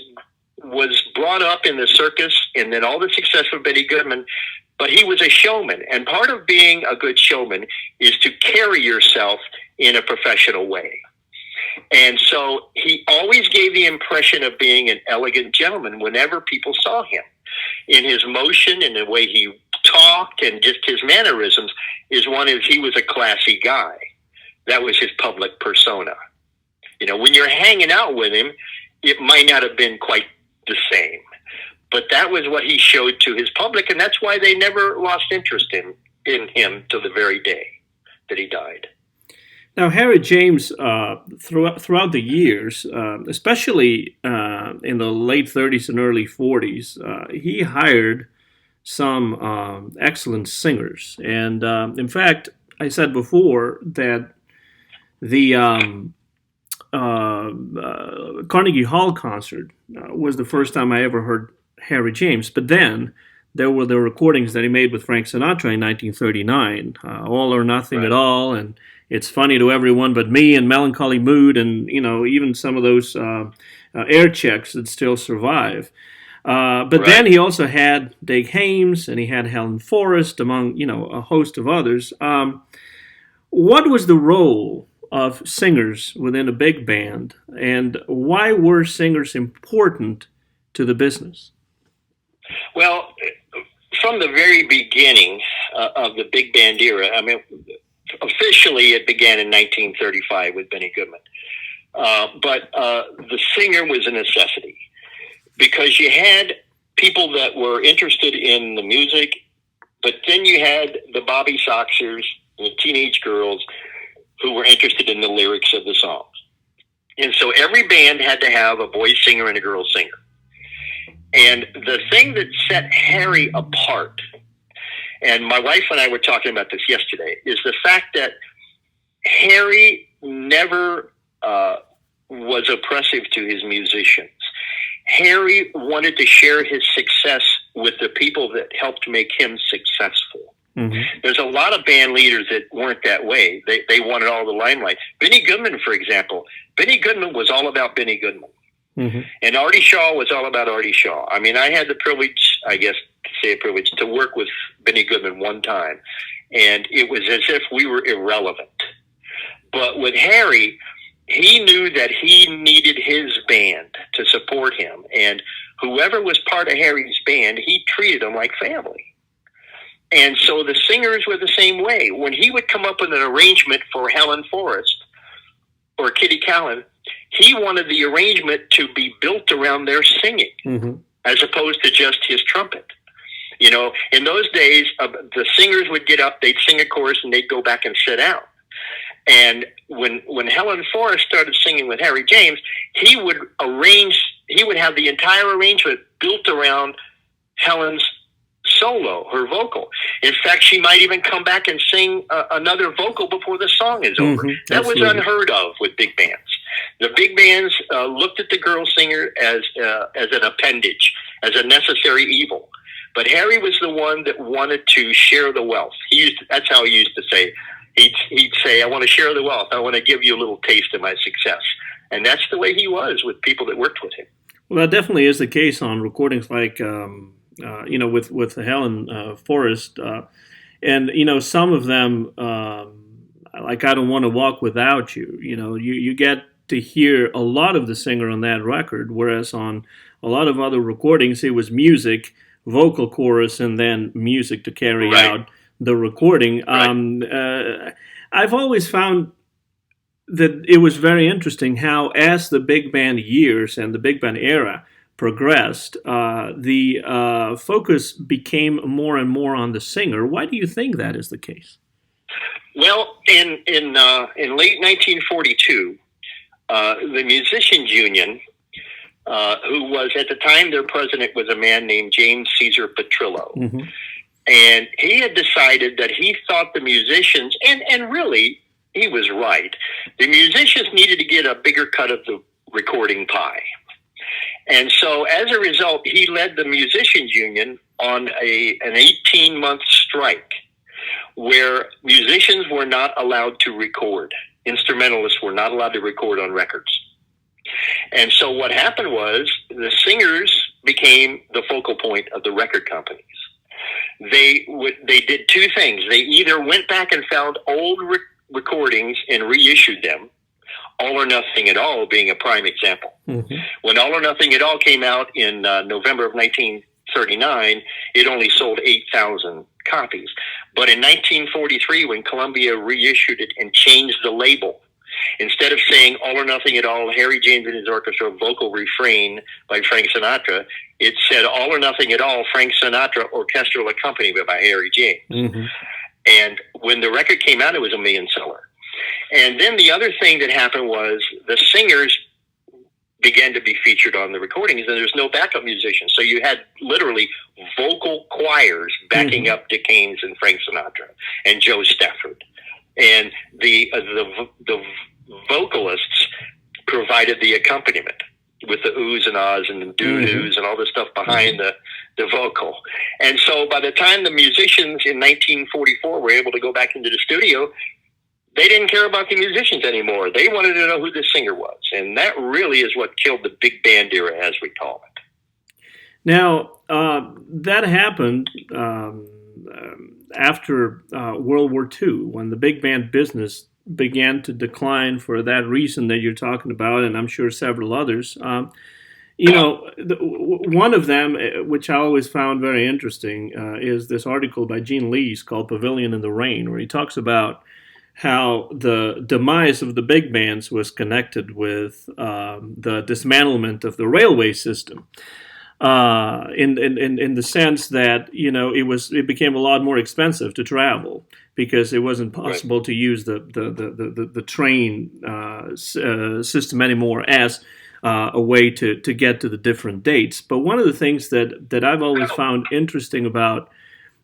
was brought up in the circus and then all the success of Benny Goodman, but he was a showman. And part of being a good showman is to carry yourself in a professional way. And so he always gave the impression of being an elegant gentleman whenever people saw him. In his motion, in the way he talked, and just his mannerisms, he was a classy guy. That was his public persona. When you're hanging out with him, it might not have been quite the same. But that was what he showed to his public, and that's why they never lost interest in him till the very day that he died. Now, Harry James, throughout the years, especially in the late 30s and early 40s, he hired some excellent singers. And in fact, I said before that the Carnegie Hall concert was the first time I ever heard Harry James. But then there were the recordings that he made with Frank Sinatra in 1939, All or Nothing at All, and It's Funny to Everyone But Me, and Melancholy Mood, and even some of those air checks that still survive. But then he also had Dave Hames, and he had Helen Forrest, among a host of others. What was the role of singers within a big band, and why were singers important to the business? Well, from the very beginning of the big band era, I mean, officially it began in 1935 with Benny Goodman. But the singer was a necessity because you had people that were interested in the music, but then you had the Bobby Soxers, the teenage girls who were interested in the lyrics of the songs. And so every band had to have a boy singer and a girl singer. And the thing that set Harry apart, and my wife and I were talking about this yesterday, is the fact that Harry never was oppressive to his musicians. Harry wanted to share his success with the people that helped make him successful. Mm-hmm. There's a lot of band leaders that weren't that way. They wanted all the limelight. Benny Goodman, for example, Benny Goodman was all about Benny Goodman. Mm-hmm. And Artie Shaw was all about Artie Shaw. I mean, I had the privilege, I guess to say a privilege, to work with Benny Goodman one time. And it was as if we were irrelevant. But with Harry, he knew that he needed his band to support him. And whoever was part of Harry's band, he treated them like family. And so the singers were the same way. When he would come up with an arrangement for Helen Forrest or Kitty Callan, he wanted the arrangement to be built around their singing, mm-hmm. as opposed to just his trumpet. In those days, the singers would get up, they'd sing a chorus, and they'd go back and sit down. And when Helen Forrest started singing with Harry James, he would have the entire arrangement built around Helen's solo, her vocal. In fact, she might even come back and sing another vocal before the song is over. Mm-hmm, that was unheard of with big bands. The big bands looked at the girl singer as an appendage, as a necessary evil. But Harry was the one that wanted to share the wealth. That's how he used to say. He'd say, "I want to share the wealth. I want to give you a little taste of my success." And that's the way he was with people that worked with him. Well, that definitely is the case on recordings like with Helen Forrest, and some of them, like I Don't Want to Walk Without You. You get to hear a lot of the singer on that record, whereas on a lot of other recordings it was music, vocal chorus, and then music to carry out the recording. Right. I've always found that it was very interesting how, as the big band years and the big band era progressed, the focus became more and more on the singer. Why do you think that is the case? Well, in late 1942, the Musicians Union, who was at the time their president was a man named James Caesar Petrillo, mm-hmm. and he had decided that he thought the musicians, and really he was right, the musicians needed to get a bigger cut of the recording pie. And so as a result, he led the Musicians Union on an 18-month strike where musicians were not allowed to record. Instrumentalists were not allowed to record on records. And so what happened was the singers became the focal point of the record companies. They did two things. They either went back and found old recordings and reissued them, All or Nothing at All being a prime example. Mm-hmm. When All or Nothing at All came out in November of 1939, it only sold 8,000 copies. But in 1943, when Columbia reissued it and changed the label, instead of saying All or Nothing at All, Harry James and his orchestra, vocal refrain by Frank Sinatra, it said All or Nothing at All, Frank Sinatra, orchestral accompaniment by Harry James. Mm-hmm. And when the record came out, it was a million seller. And then the other thing that happened was the singers began to be featured on the recordings, and there's no backup musicians. So you had literally vocal choirs backing up Dick Haynes and Frank Sinatra and Joe Stafford. And the vocalists provided the accompaniment with the oohs and ahs and the doo-doos and all the stuff behind the vocal. And so by the time the musicians in 1944 were able to go back into the studio, they didn't care about the musicians anymore. They wanted to know who the singer was. And that really is what killed the big band era, as we call it. Now, that happened after World War II, when the big band business began to decline for that reason that you're talking about, and I'm sure several others. One of them, which I always found very interesting, is this article by Gene Lees called Pavilion in the Rain, where he talks about how the demise of the big bands was connected with the dismantlement of the railway system. In the sense that it became a lot more expensive to travel because it wasn't possible to use the train system anymore as a way to get to the different dates. But one of the things that I've always found interesting about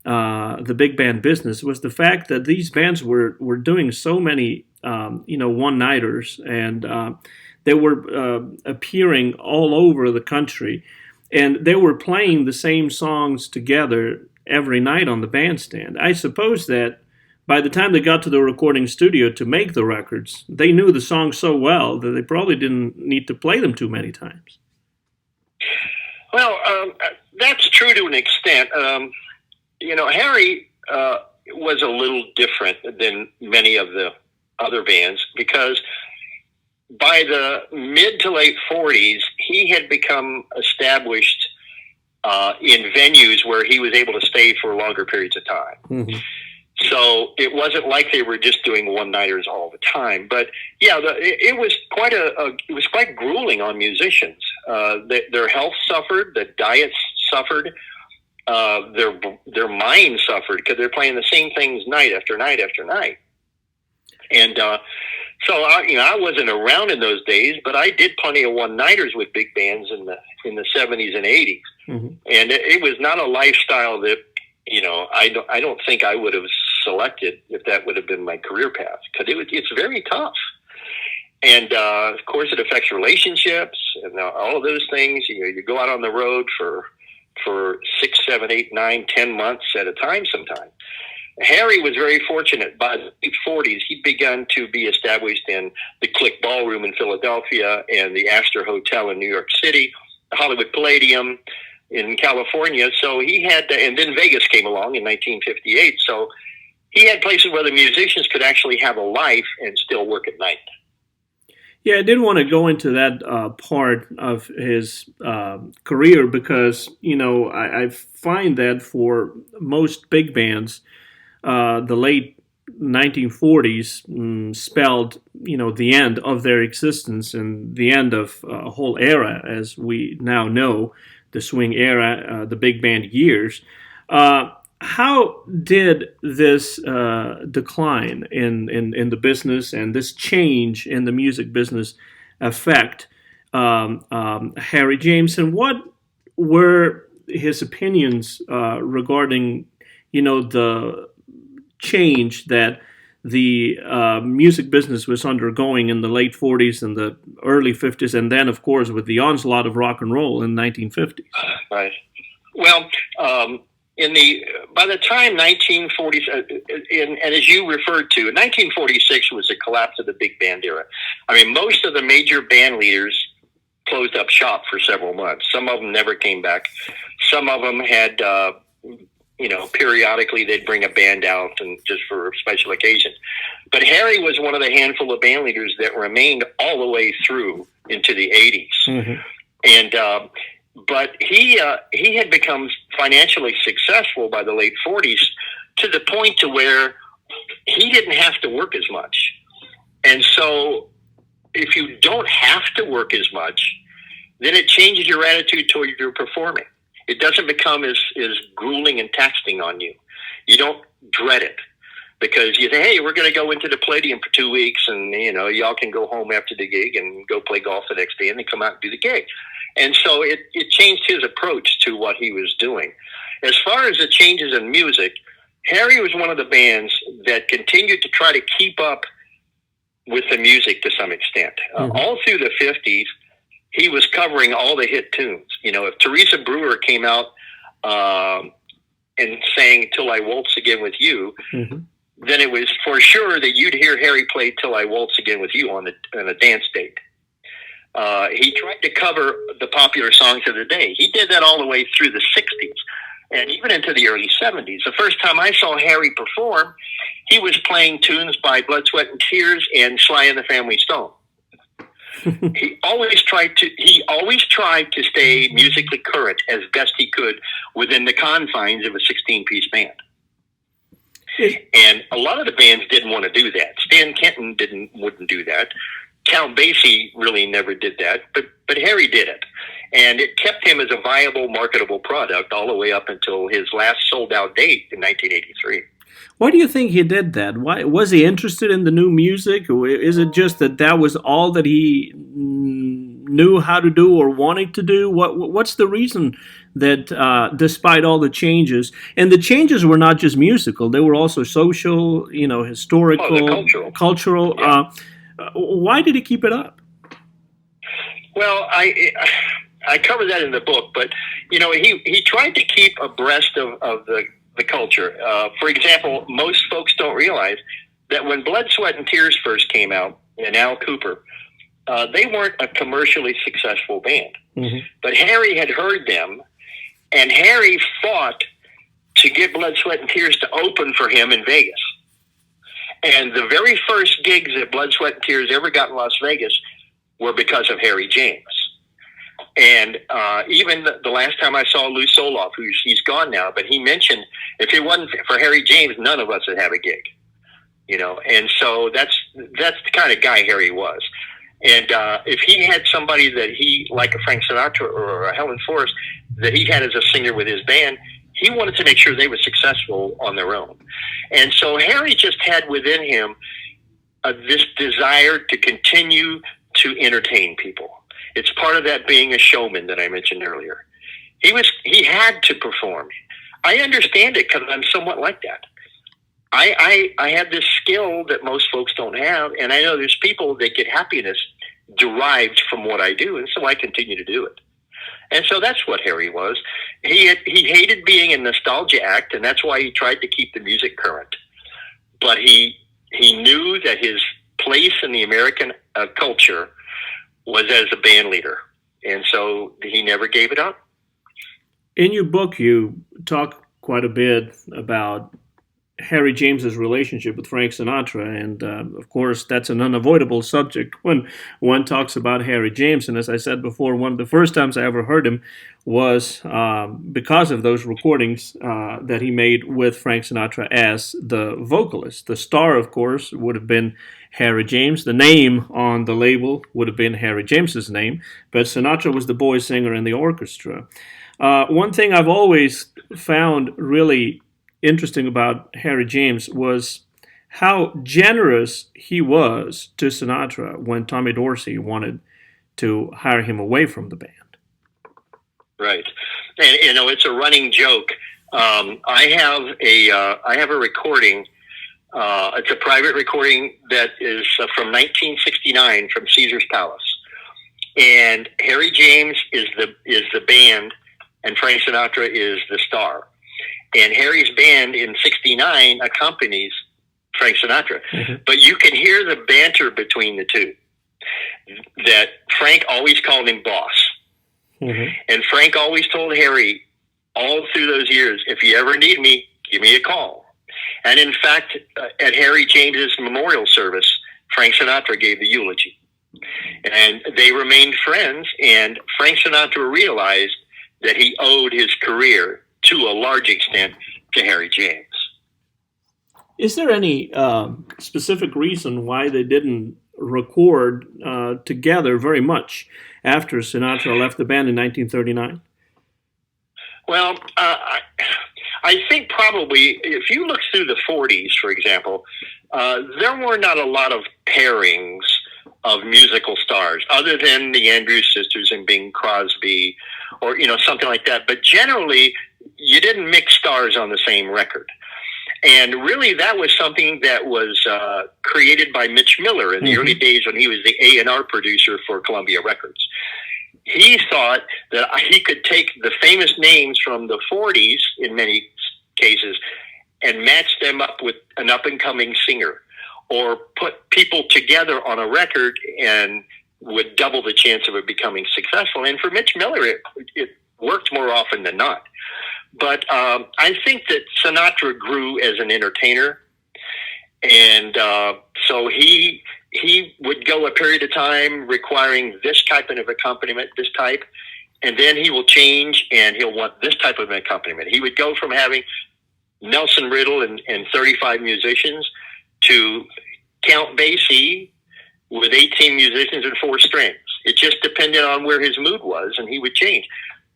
the big band business was the fact that these bands were doing so many one-nighters, and they were appearing all over the country. And they were playing the same songs together every night on the bandstand. I suppose that by the time they got to the recording studio to make the records, they knew the songs so well that they probably didn't need to play them too many times. Well, that's true to an extent. Harry was a little different than many of the other bands because by the mid to late 40s, he had become established in venues where he was able to stay for longer periods of time. Mm-hmm. So it wasn't like they were just doing one-nighters all the time. But yeah, it was quite grueling on musicians. Their health suffered, the diets suffered, their minds suffered because they're playing the same things night after night after night. And so I wasn't around in those days, but I did plenty of one-nighters with big bands in the 70s and 80s, and it was not a lifestyle that I don't think I would have selected if that would have been my career path, because it's very tough, and of course it affects relationships and all of those things. You go out on the road for 6, 7, 8, 9, 10 months at a time sometimes. Harry was very fortunate. By the late 40s, he'd begun to be established in the Click Ballroom in Philadelphia and the Astor Hotel in New York City, the Hollywood Palladium in California. So he had, and then Vegas came along in 1958. So he had places where the musicians could actually have a life and still work at night. Yeah, I did want to go into that part of his career because, I find that for most big bands, the late 1940s spelled, the end of their existence and the end of a whole era, as we now know, the swing era, the big band years. How did this decline in the business and this change in the music business affect Harry James, and what were his opinions regarding, the change that the music business was undergoing in the late 40s and the early 50s, and then, of course, with the onslaught of rock and roll in the 1950s? Right. Well, by the time 1940s, and as you referred to, 1946 was the collapse of the big band era. I mean, most of the major band leaders closed up shop for several months. Some of them never came back. Some of them had, periodically they'd bring a band out and just for special occasions. But Harry was one of the handful of band leaders that remained all the way through into the 80s. Mm-hmm. And but he had become financially successful by the late 40s to the point to where he didn't have to work as much. And so if you don't have to work as much, then it changes your attitude toward your performing. It doesn't become as grueling and taxing on you. You don't dread it. because you say, hey, we're going to go into the Palladium for 2 weeks, and y'all can go home after the gig and go play golf the next day, and then come out and do the gig. And so it changed his approach to what he was doing. As far as the changes in music, Harry was one of the bands that continued to try to keep up with the music to some extent. All through the 50s, he was covering all the hit tunes. If Teresa Brewer came out and sang Till I Waltz Again With You, then it was for sure that you'd hear Harry play Till I Waltz Again With You on a dance date. He tried to cover the popular songs of the day. He did that all the way through the 60s and even into the early 70s. The first time I saw Harry perform, he was playing tunes by Blood, Sweat, and Tears and Sly and the Family Stone. He always tried to stay musically current as best he could within the confines of a 16-piece band. And a lot of the bands didn't want to do that. Stan Kenton wouldn't do that. Count Basie really never did that, but Harry did it. And it kept him as a viable, marketable product all the way up until his last sold-out date in 1983. Why do you think he did that? Why was he interested in the new music, or is it just that was all that he knew how to do or wanted to do? What's the reason that despite all the changes, and the changes were not just musical, they were also social, historical, cultural. Yeah. Why did he keep it up? Well, I cover that in the book, but he tried to keep abreast of the culture. For example, most folks don't realize that when Blood, Sweat, and Tears first came out, and Al Cooper, they weren't a commercially successful band. But Harry had heard them, and Harry fought to get Blood, Sweat, and Tears to open for him in Vegas. And the very first gigs that Blood, Sweat, and Tears ever got in Las Vegas were because of Harry James. And even the last time I saw Lou Soloff, he's gone now, but he mentioned if it wasn't for Harry James, none of us would have a gig. And so that's the kind of guy Harry was. And if he had somebody that he, like a Frank Sinatra or a Helen Forrest, that he had as a singer with his band, he wanted to make sure they were successful on their own. And so Harry just had within him this desire to continue to entertain people. It's part of that being a showman that I mentioned earlier. He had to perform. I understand it because I'm somewhat like that. I have this skill that most folks don't have, and I know there's people that get happiness derived from what I do, and so I continue to do it. And so that's what Harry was. He hated being a nostalgia act, and that's why he tried to keep the music current. But he knew that his place in the American culture was as a band leader, and so he never gave it up. In your book, you talk quite a bit about Harry James's relationship with Frank Sinatra, and of course that's an unavoidable subject when one talks about Harry James. And as I said before, one of the first times I ever heard him was because of those recordings that he made with Frank Sinatra as the vocalist. The star, of course, would have been Harry James. The name on the label would have been Harry James's name, but Sinatra was the boy singer in the orchestra. One thing I've always found really interesting about Harry James was how generous he was to Sinatra when Tommy Dorsey wanted to hire him away from the band. Right, and it's a running joke. I have a recording. It's a private recording that is from 1969 from Caesar's Palace, and Harry James is the band, and Frank Sinatra is the star. And Harry's band in '69 accompanies Frank Sinatra. But you can hear the banter between the two. That Frank always called him boss. And Frank always told Harry all through those years, if you ever need me, give me a call. And in fact, at Harry James's memorial service, Frank Sinatra gave the eulogy. And they remained friends, and Frank Sinatra realized that he owed his career to a large extent to Harry James. Is there any specific reason why they didn't record together very much after Sinatra left the band in 1939? Well, I think probably if you look through the 40s, for example, there were not a lot of pairings of musical stars other than the Andrews Sisters and Bing Crosby or, something like that. But generally, you didn't mix stars on the same record. And really, that was something that was created by Mitch Miller in the early days when he was the A&R producer for Columbia Records. He thought that he could take the famous names from the 40s, in many cases, and match them up with an up-and-coming singer, or put people together on a record and would double the chance of it becoming successful. And for Mitch Miller, it worked more often than not. But I think that Sinatra grew as an entertainer, and so he would go a period of time requiring this type of accompaniment, this type, and then he will change and he'll want this type of accompaniment. He would go from having Nelson Riddle and 35 musicians to Count Basie with 18 musicians and 4 strings. It just depended on where his mood was, and he would change.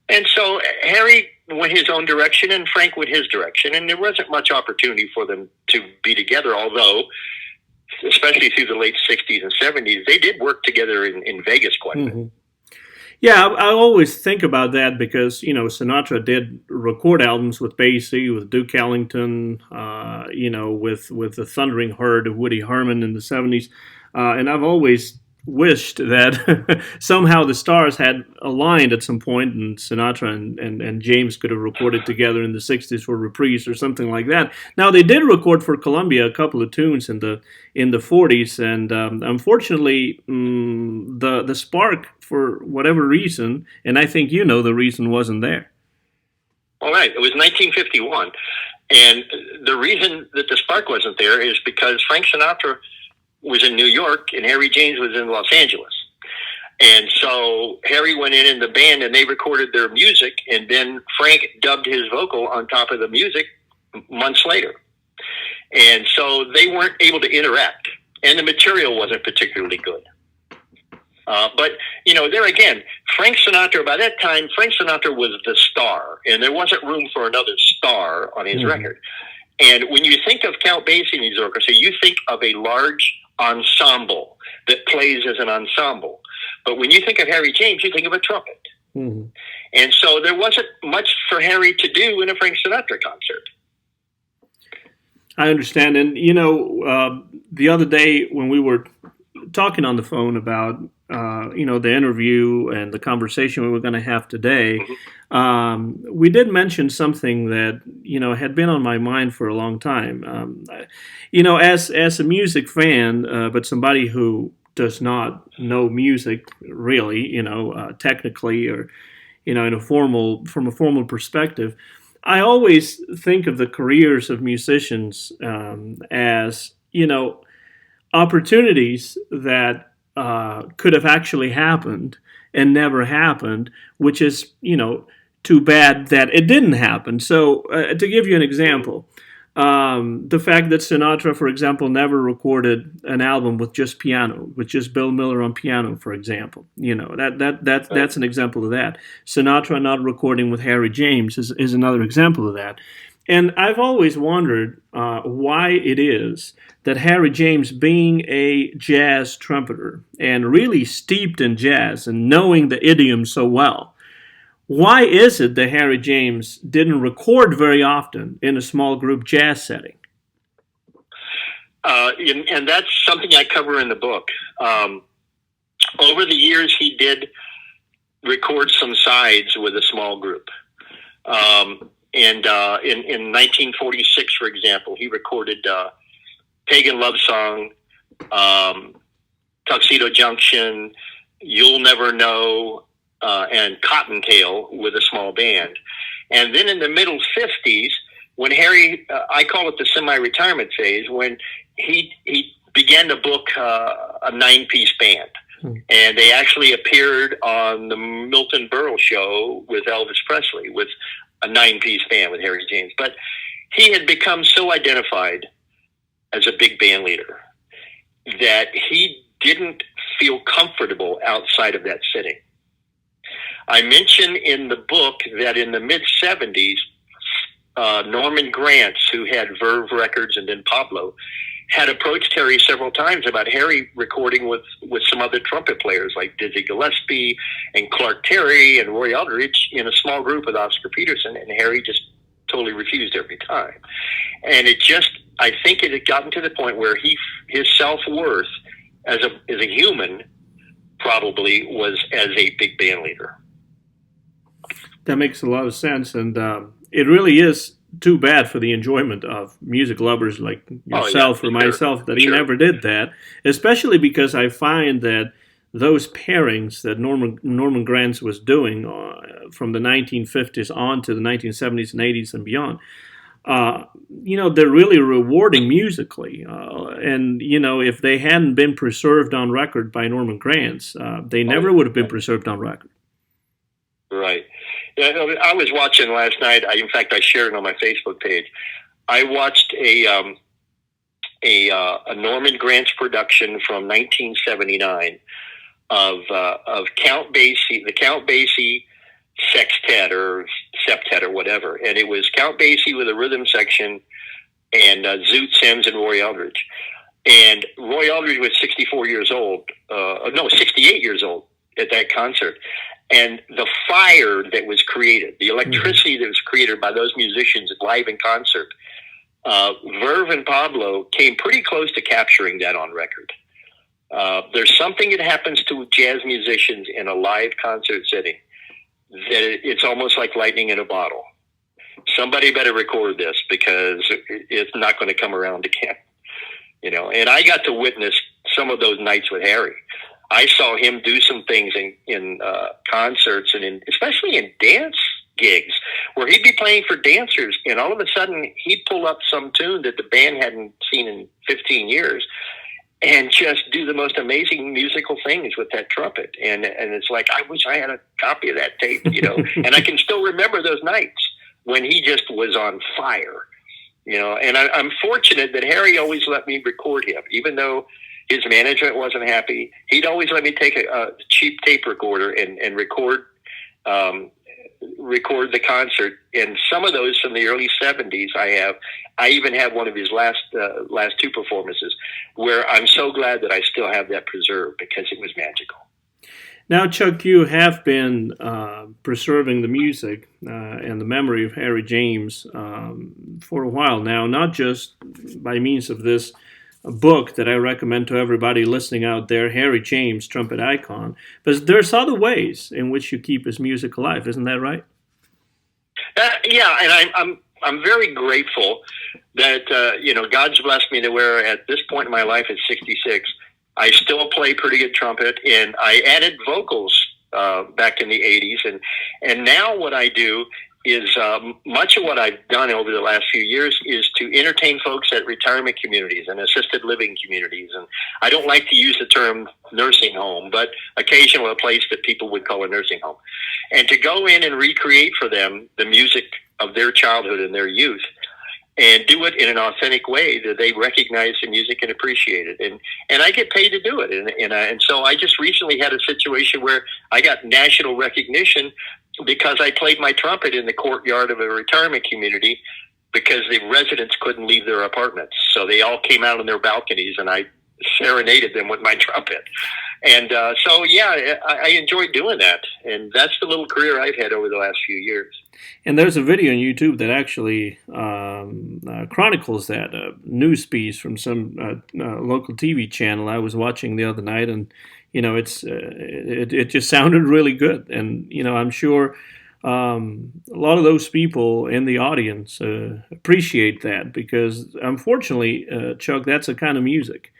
And so Harry went his own direction and Frank went his direction, and there wasn't much opportunity for them to be together, although especially through the late 60s and 70s, they did work together in Vegas quite a bit. Yeah, I always think about that because, Sinatra did record albums with Basie, with Duke Ellington, with the Thundering Herd of Woody Herman in the 70s. And I've always wished that somehow the stars had aligned at some point, and Sinatra and James could have recorded together in the 60s for Reprise or something like that. Now, they did record for Columbia a couple of tunes in the 40s, and unfortunately, the spark, for whatever reason, and I think the reason, wasn't there. All right. It was 1951, and the reason that the spark wasn't there is because Frank Sinatra was in New York and Harry James was in Los Angeles. And so Harry went in the band and they recorded their music, and then Frank dubbed his vocal on top of the music months later. And so they weren't able to interact, and the material wasn't particularly good. But, there again, Frank Sinatra, by that time, Frank Sinatra was the star, and there wasn't room for another star on his record. And when you think of Count Basie and his orchestra, you think of a large ensemble that plays as an ensemble. But when you think of Harry James, you think of a trumpet. And so there wasn't much for Harry to do in a Frank Sinatra concert. I understand. And, the other day when we were talking on the phone about, the interview and the conversation we were going to have today, we did mention something that, had been on my mind for a long time. As a music fan, but somebody who does not know music really, technically or, from a formal perspective, I always think of the careers of musicians as, opportunities that could have actually happened and never happened, which is, too bad that it didn't happen. So to give you an example, the fact that Sinatra, for example, never recorded an album with just piano, with just Bill Miller on piano, for example, that's an example of that. Sinatra not recording with Harry James is another example of that. And I've always wondered why it is that Harry James, being a jazz trumpeter and really steeped in jazz and knowing the idiom so well, why is it that Harry James didn't record very often in a small group jazz setting? And that's something I cover in the book. Over the years, he did record some sides with a small group. And in 1946, for example, he recorded Pagan Love Song, Tuxedo Junction, You'll Never Know, and Cottontail with a small band. And then in the middle 50s, when Harry, I call it the semi-retirement phase, when he began to book a 9-piece band. And they actually appeared on the Milton Berle show with Elvis Presley with a 9-piece band with Harry James. But he had become so identified as a big band leader that he didn't feel comfortable outside of that setting. I mention in the book that in the mid-70s, Norman Granz, who had Verve Records and then Pablo, had approached Harry several times about Harry recording with some other trumpet players like Dizzy Gillespie and Clark Terry and Roy Eldridge in a small group with Oscar Peterson, and Harry just totally refused every time. And I think it had gotten to the point where his self-worth as a human probably was as a big band leader. That makes a lot of sense, and it really is too bad for the enjoyment of music lovers like yourself or myself that he never did that, especially because I find that those pairings that Norman Granz was doing from the 1950s on to the 1970s and 80s and beyond, they're really rewarding musically. And, if they hadn't been preserved on record by Norman Granz, they never would have been preserved on record. Right. Yeah, I was watching last night. In fact, I shared it on my Facebook page. I watched a Norman Granz production from 1979 of Count Basie, the Count Basie sextet or septet or whatever, and it was Count Basie with a rhythm section and Zoot Sims and Roy Eldridge. And Roy Eldridge was 68 years old at that concert. And the fire that was created, the electricity that was created by those musicians live in concert, Verve and Pablo came pretty close to capturing that on record. There's something that happens to jazz musicians in a live concert setting that it's almost like lightning in a bottle. Somebody better record this because it's not going to come around again. And I got to witness some of those nights with Harry. I saw him do some things in concerts and especially in dance gigs where he'd be playing for dancers, and all of a sudden he'd pull up some tune that the band hadn't seen in 15 years and just do the most amazing musical things with that trumpet. And it's like, I wish I had a copy of that tape, and I can still remember those nights when he just was on fire, and I'm fortunate that Harry always let me record him, even though his management wasn't happy. He'd always let me take a cheap tape recorder and record the concert. And some of those from the early 70s I even have one of his last two performances where I'm so glad that I still have that preserved because it was magical. Now, Chuck, you have been preserving the music and the memory of Harry James for a while now, not just by means of this book that I recommend to everybody listening out there, Harry James, Trumpet Icon, but there's other ways in which you keep his music alive. Isn't that right? Yeah, and I'm very grateful that God's blessed me to where at this point in my life at 66, I still play pretty good trumpet, and I added vocals back in the 80s, and now what I do is much of what I've done over the last few years is to entertain folks at retirement communities and assisted living communities. And I don't like to use the term nursing home, but occasionally a place that people would call a nursing home. And to go in and recreate for them the music of their childhood and their youth and do it in an authentic way that they recognize the music and appreciate it. And I get paid to do it. And so I just recently had a situation where I got national recognition because I played my trumpet in the courtyard of a retirement community because the residents couldn't leave their apartments. So they all came out on their balconies and I serenaded them with my trumpet. And I enjoyed doing that. And that's the little career I've had over the last few years. And there's a video on YouTube that actually chronicles that, a news piece from some local TV channel I was watching the other night, and it just sounded really good. And I'm sure a lot of those people in the audience appreciate that because, unfortunately, Chuck, that's the kind of music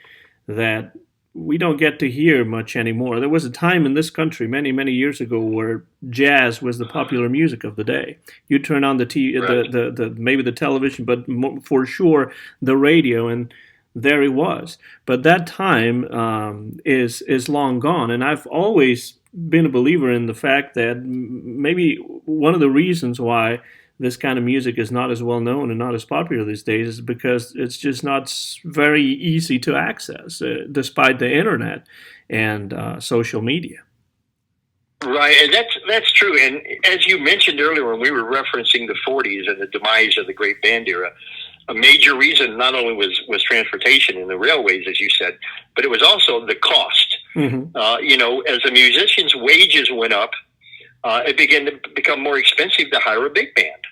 that we don't get to hear much anymore. There was a time in this country many, many years ago where jazz was the popular music of the day. You turn on the maybe the television, but for sure the radio, and there it was. But that time is long gone, and I've always been a believer in the fact that maybe one of the reasons why this kind of music is not as well known and not as popular these days is because it's just not very easy to access, despite the internet and social media. Right, and that's true. And as you mentioned earlier, when we were referencing the '40s and the demise of the great band era, a major reason not only was transportation and the railways, as you said, but it was also the cost. Mm-hmm. As the musicians' wages went up, it began to become more expensive to hire a big band,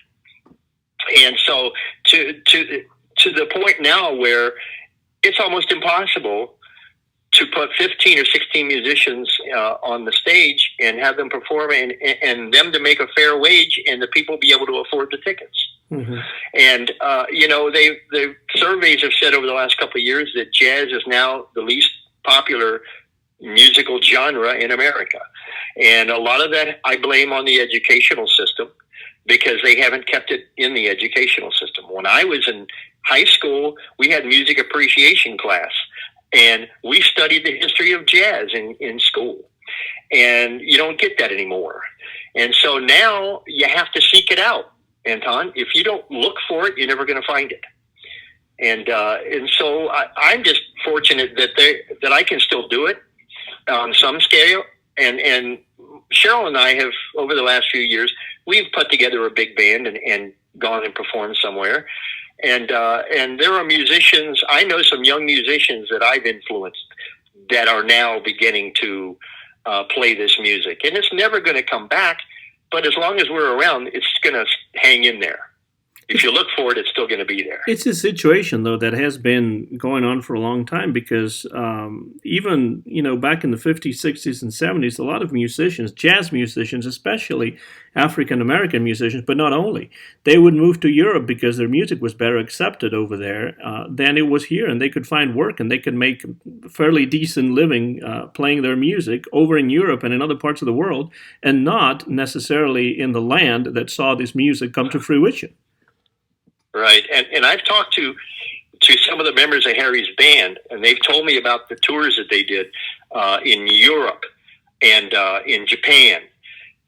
and so to the point now where it's almost impossible to put 15 or 16 musicians on the stage and have them perform and them to make a fair wage and the people be able to afford the tickets. Mm-hmm. And, the surveys have said over the last couple of years that jazz is now the least popular musical genre in America. And a lot of that I blame on the educational system because they haven't kept it in the educational system. When I was in high school, we had music appreciation class. And we studied the history of jazz in school. And you don't get that anymore. And so now you have to seek it out, Anton. If you don't look for it, you're never going to find it. And so I'm just fortunate that I can still do it on some scale. And Cheryl and I have, over the last few years, we've put together a big band and gone and performed somewhere. And there are musicians, I know some young musicians that I've influenced that are now beginning to play this music. And it's never going to come back, but as long as we're around, it's going to hang in there. If you look for it, it's still going to be there. It's a situation, though, that has been going on for a long time because even, back in the 50s, 60s, and 70s, a lot of musicians, jazz musicians, especially African-American musicians, but not only, they would move to Europe because their music was better accepted over there than it was here, and they could find work and they could make a fairly decent living playing their music over in Europe and in other parts of the world, and not necessarily in the land that saw this music come to fruition. Right, and I've talked to some of the members of Harry's band, and they've told me about the tours that they did in Europe and in Japan.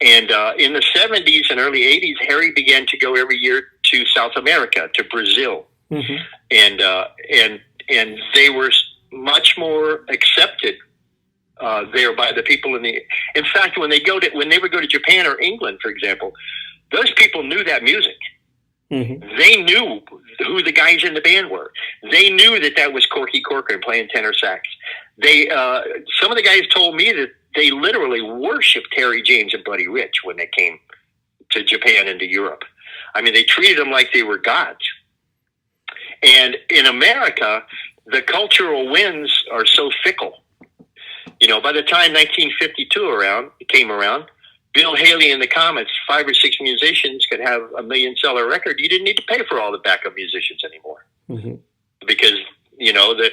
And in the 70s and early 80s, Harry began to go every year to South America, to Brazil. Mm-hmm. And they were much more accepted there by the people in fact, when they would go to Japan or England, for example, those people knew that music. Mm-hmm. They knew who the guys in the band were. They knew that was Corky Corcoran playing tenor sax. Some of the guys told me that they literally worshipped Harry James and Buddy Rich when they came to Japan and to Europe. I mean, they treated them like they were gods. And in America, the cultural winds are so fickle. By the time 1952 came around, Bill Haley and the Comets, 5 or 6 musicians could have a $1 million record. You didn't need to pay for all the backup musicians anymore. Mm-hmm. Because, the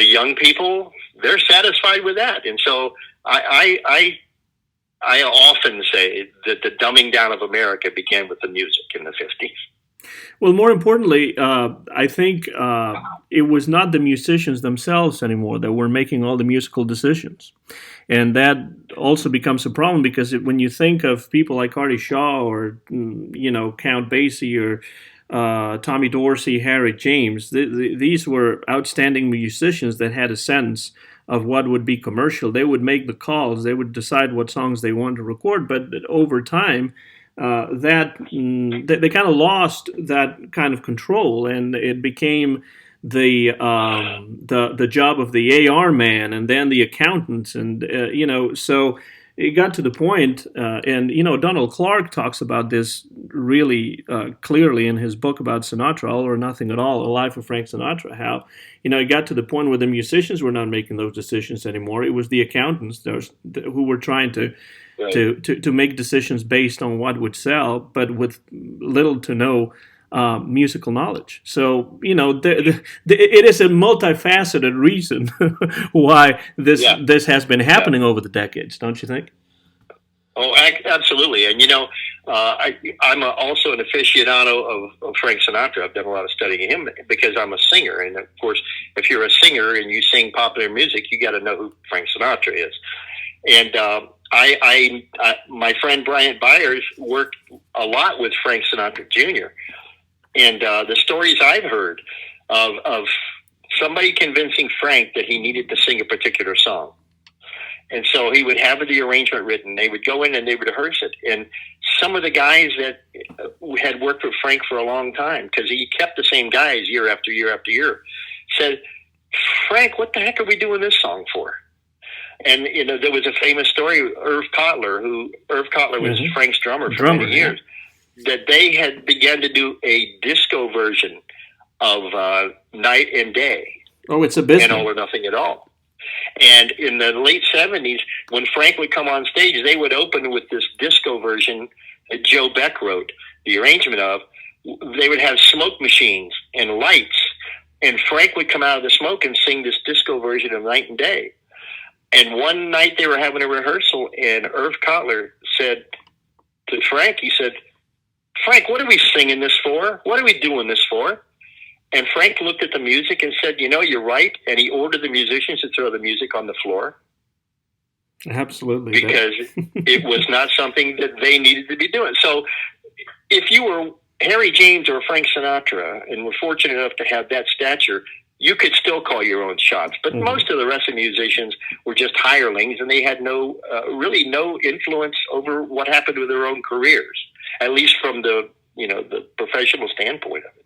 young people, they're satisfied with that. And so I often say that the dumbing down of America began with the music in the 50s. Well, more importantly, I think it was not the musicians themselves anymore that were making all the musical decisions. And that also becomes a problem because when you think of people like Artie Shaw or, Count Basie or Tommy Dorsey, Harry James, these were outstanding musicians that had a sense of what would be commercial. They would make the calls. They would decide what songs they wanted to record. But over time, they kind of lost that kind of control, and it became the job of the AR man and then the accountants, and so it got to the point, and Donald Clark talks about this really clearly in his book about Sinatra, All or Nothing at All, A Life of Frank Sinatra, how it got to the point where the musicians were not making those decisions anymore. It was the accountants who were trying to make decisions based on what would sell, but with little to no musical knowledge. So, it is a multifaceted reason why this has been happening over the decades, don't you think? Oh, absolutely. And, I'm also an aficionado of Frank Sinatra. I've done a lot of studying of him because I'm a singer. And, of course, if you're a singer and you sing popular music, you got to know who Frank Sinatra is. And my friend Bryant Byers worked a lot with Frank Sinatra Jr., and the stories I've heard of somebody convincing Frank that he needed to sing a particular song. And so he would have the arrangement written. They would go in and they would rehearse it. And some of the guys that had worked with Frank for a long time, because he kept the same guys year after year after year, said, "Frank, what the heck are we doing this song for?" And, there was a famous story, Irv Cotler was Frank's drummer for many years, that they had begun to do a disco version of Night and Day. Oh, it's a business. And All or Nothing at All. And in the late 70s, when Frank would come on stage, they would open with this disco version that Joe Beck wrote the arrangement of. They would have smoke machines and lights, and Frank would come out of the smoke and sing this disco version of Night and Day. And one night they were having a rehearsal, and Irv Cotler said to Frank, he said, "Frank, what are we singing this for? What are we doing this for?" And Frank looked at the music and said, "You're right." And he ordered the musicians to throw the music on the floor. Absolutely. Because it was not something that they needed to be doing. So if you were Harry James or Frank Sinatra and were fortunate enough to have that stature, you could still call your own shots. But most of the rest of the musicians were just hirelings, and they had really no influence over what happened with their own careers, at least from the professional standpoint of it.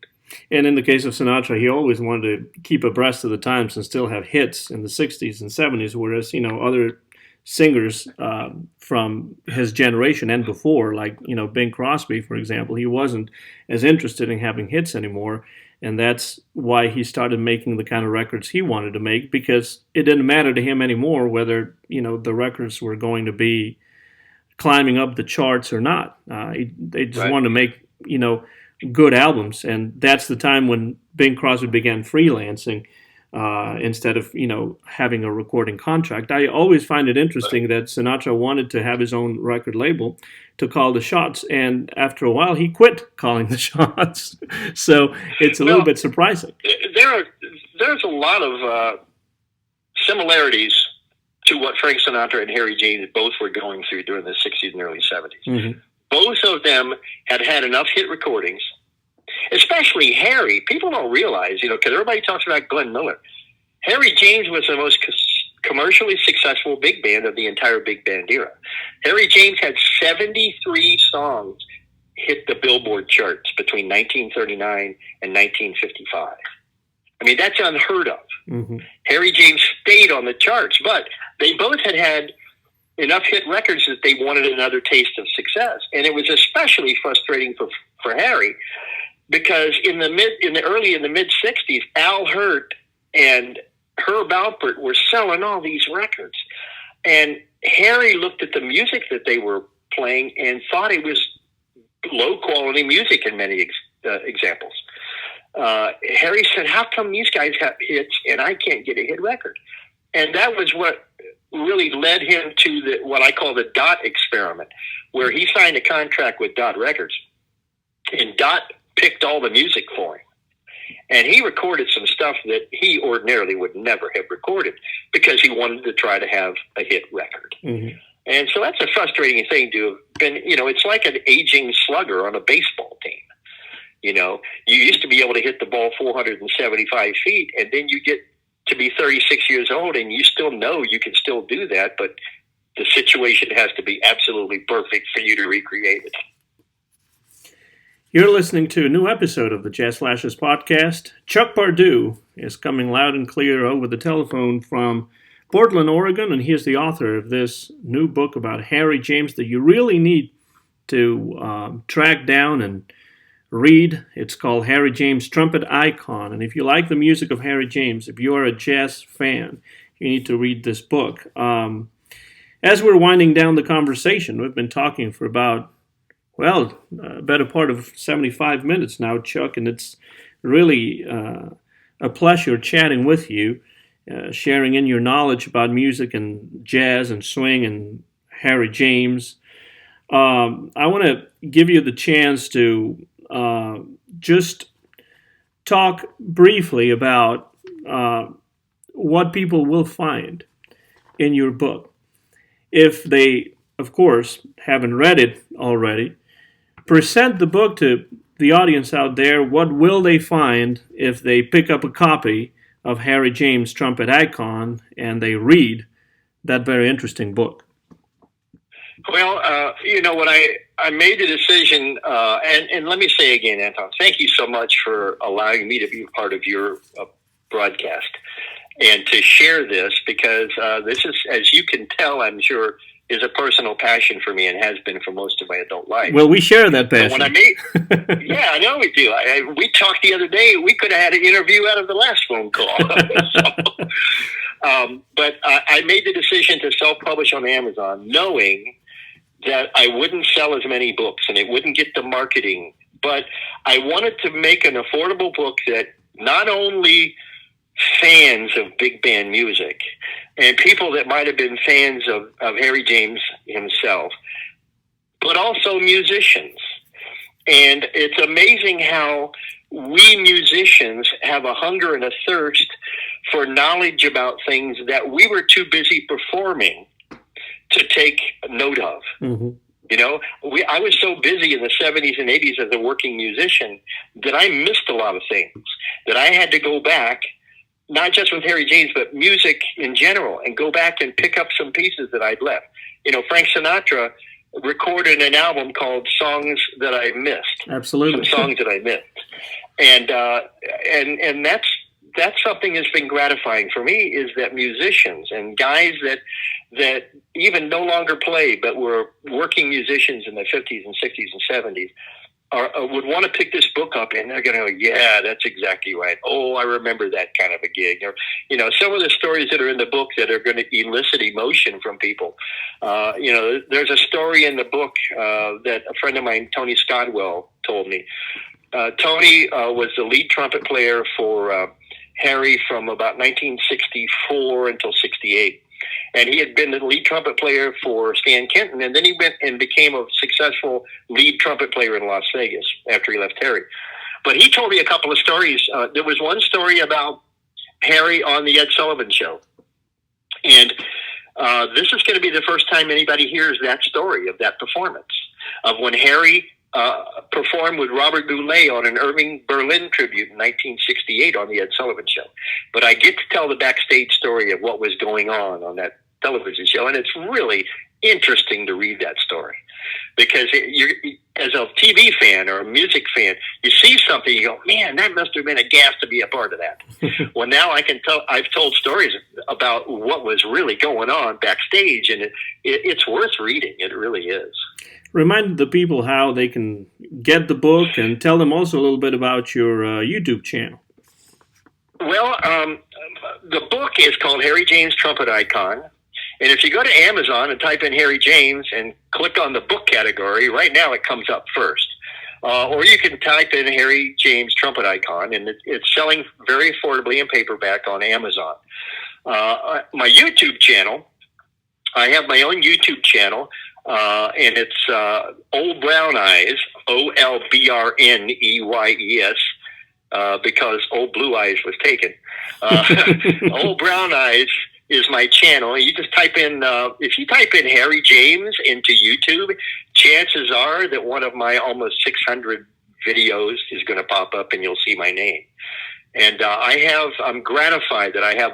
And in the case of Sinatra, he always wanted to keep abreast of the times and still have hits in the 60s and 70s, whereas, other singers from his generation and before, like, Bing Crosby, for example, he wasn't as interested in having hits anymore. And that's why he started making the kind of records he wanted to make, because it didn't matter to him anymore whether, the records were going to be climbing up the charts or not. They just wanted to make, good albums. And that's the time when Bing Crosby began freelancing instead of, having a recording contract. I always find it interesting that Sinatra wanted to have his own record label to call the shots, and after a while he quit calling the shots. So it's a little bit surprising. There's a lot of similarities to what Frank Sinatra and Harry James both were going through during the 60s and early 70s. Mm-hmm. Both of them had enough hit recordings, especially Harry. People don't realize, because everybody talks about Glenn Miller. Harry James was the most commercially successful big band of the entire big band era. Harry James had 73 songs hit the Billboard charts between 1939 and 1955. I mean, that's unheard of. Mm-hmm. Harry James stayed on the charts, but they both had enough hit records that they wanted another taste of success. And it was especially frustrating for Harry, because in the mid 60s, Al Hirt and Herb Alpert were selling all these records. And Harry looked at the music that they were playing and thought it was low quality music in many examples. Harry said, "How come these guys have hits and I can't get a hit record?" And that was what really led him to what I call the Dot experiment, where he signed a contract with Dot Records, and Dot picked all the music for him. And he recorded some stuff that he ordinarily would never have recorded because he wanted to try to have a hit record. Mm-hmm. And so that's a frustrating thing to have been, it's like an aging slugger on a baseball team. You used to be able to hit the ball 475 feet, and then you get to be 36 years old and you still know you can still do that, but the situation has to be absolutely perfect for you to recreate it. You're listening to a new episode of the Jazz Flashes podcast. Chuck Pardue is coming loud and clear over the telephone from Portland, Oregon, and he is the author of this new book about Harry James that you really need to track down and read. It's called Harry James, Trumpet Icon. And if you like the music of Harry James, if you are a jazz fan, you need to read this book. As we're winding down the conversation, we've been talking for about, a better part of 75 minutes now, Chuck, and it's really a pleasure chatting with you, sharing in your knowledge about music and jazz and swing and Harry James. I want to give you the chance to just talk briefly about what people will find in your book. If they, of course, haven't read it already, present the book to the audience out there. What will they find if they pick up a copy of Harry James' Trumpet Icon and they read that very interesting book? Well, when I made the decision, and let me say again, Anton, thank you so much for allowing me to be part of your broadcast and to share this, because this is, as you can tell, I'm sure, is a personal passion for me and has been for most of my adult life. Well, we share that passion. So when I made, yeah, I know we do. We talked the other day. We could have had an interview out of the last phone call. But I made the decision to self-publish on Amazon, knowing that I wouldn't sell as many books and it wouldn't get the marketing. But I wanted to make an affordable book that not only fans of big band music and people that might have been fans of Harry James himself, but also musicians. And it's amazing how we musicians have a hunger and a thirst for knowledge about things that we were too busy performing to take note of. Mm-hmm. I was so busy in the 70s and 80s as a working musician that I missed a lot of things, that I had to go back, not just with Harry James, but music in general, and go back and pick up some pieces that I'd left. Frank Sinatra recorded an album called Songs That I Missed. Absolutely. Some songs that I missed. And that's something that's been gratifying for me, is that musicians and guys that even no longer play, but were working musicians in the 50s and 60s and 70s, would want to pick this book up, and they're going to go, yeah, that's exactly right. Oh, I remember that kind of a gig. Or, some of the stories that are in the book that are going to elicit emotion from people. There's a story in the book that a friend of mine, Tony Scodwell, told me. Tony was the lead trumpet player for Harry from about 1964 until 68. And he had been the lead trumpet player for Stan Kenton, and then he went and became a successful lead trumpet player in Las Vegas after he left Harry. But he told me a couple of stories. There was one story about Harry on the Ed Sullivan Show. And this is going to be the first time anybody hears that story of that performance, of when Harry performed with Robert Goulet on an Irving Berlin tribute in 1968 on the Ed Sullivan Show. But I get to tell the backstage story of what was going on that television show, and it's really interesting to read that story, because as a TV fan or a music fan, you see something, you go, man, that must have been a gas to be a part of that. Well, now I've told stories about what was really going on backstage, and it's worth reading. It really is. Remind the people how they can get the book, and tell them also a little bit about your YouTube channel. Well, the book is called Harry James Trumpet Icon. And if you go to Amazon and type in Harry James and click on the book category, right now it comes up first. Or you can type in Harry James Trumpet Icon, and it's selling very affordably in paperback on Amazon. My YouTube channel, I have my own YouTube channel, and it's Old Brown Eyes, OLBRNEYES, because Old Blue Eyes was taken. Old Brown Eyes is my channel. You just type in, if you type in Harry James into YouTube, chances are that one of my almost 600 videos is going to pop up and you'll see my name. And I'm gratified that I have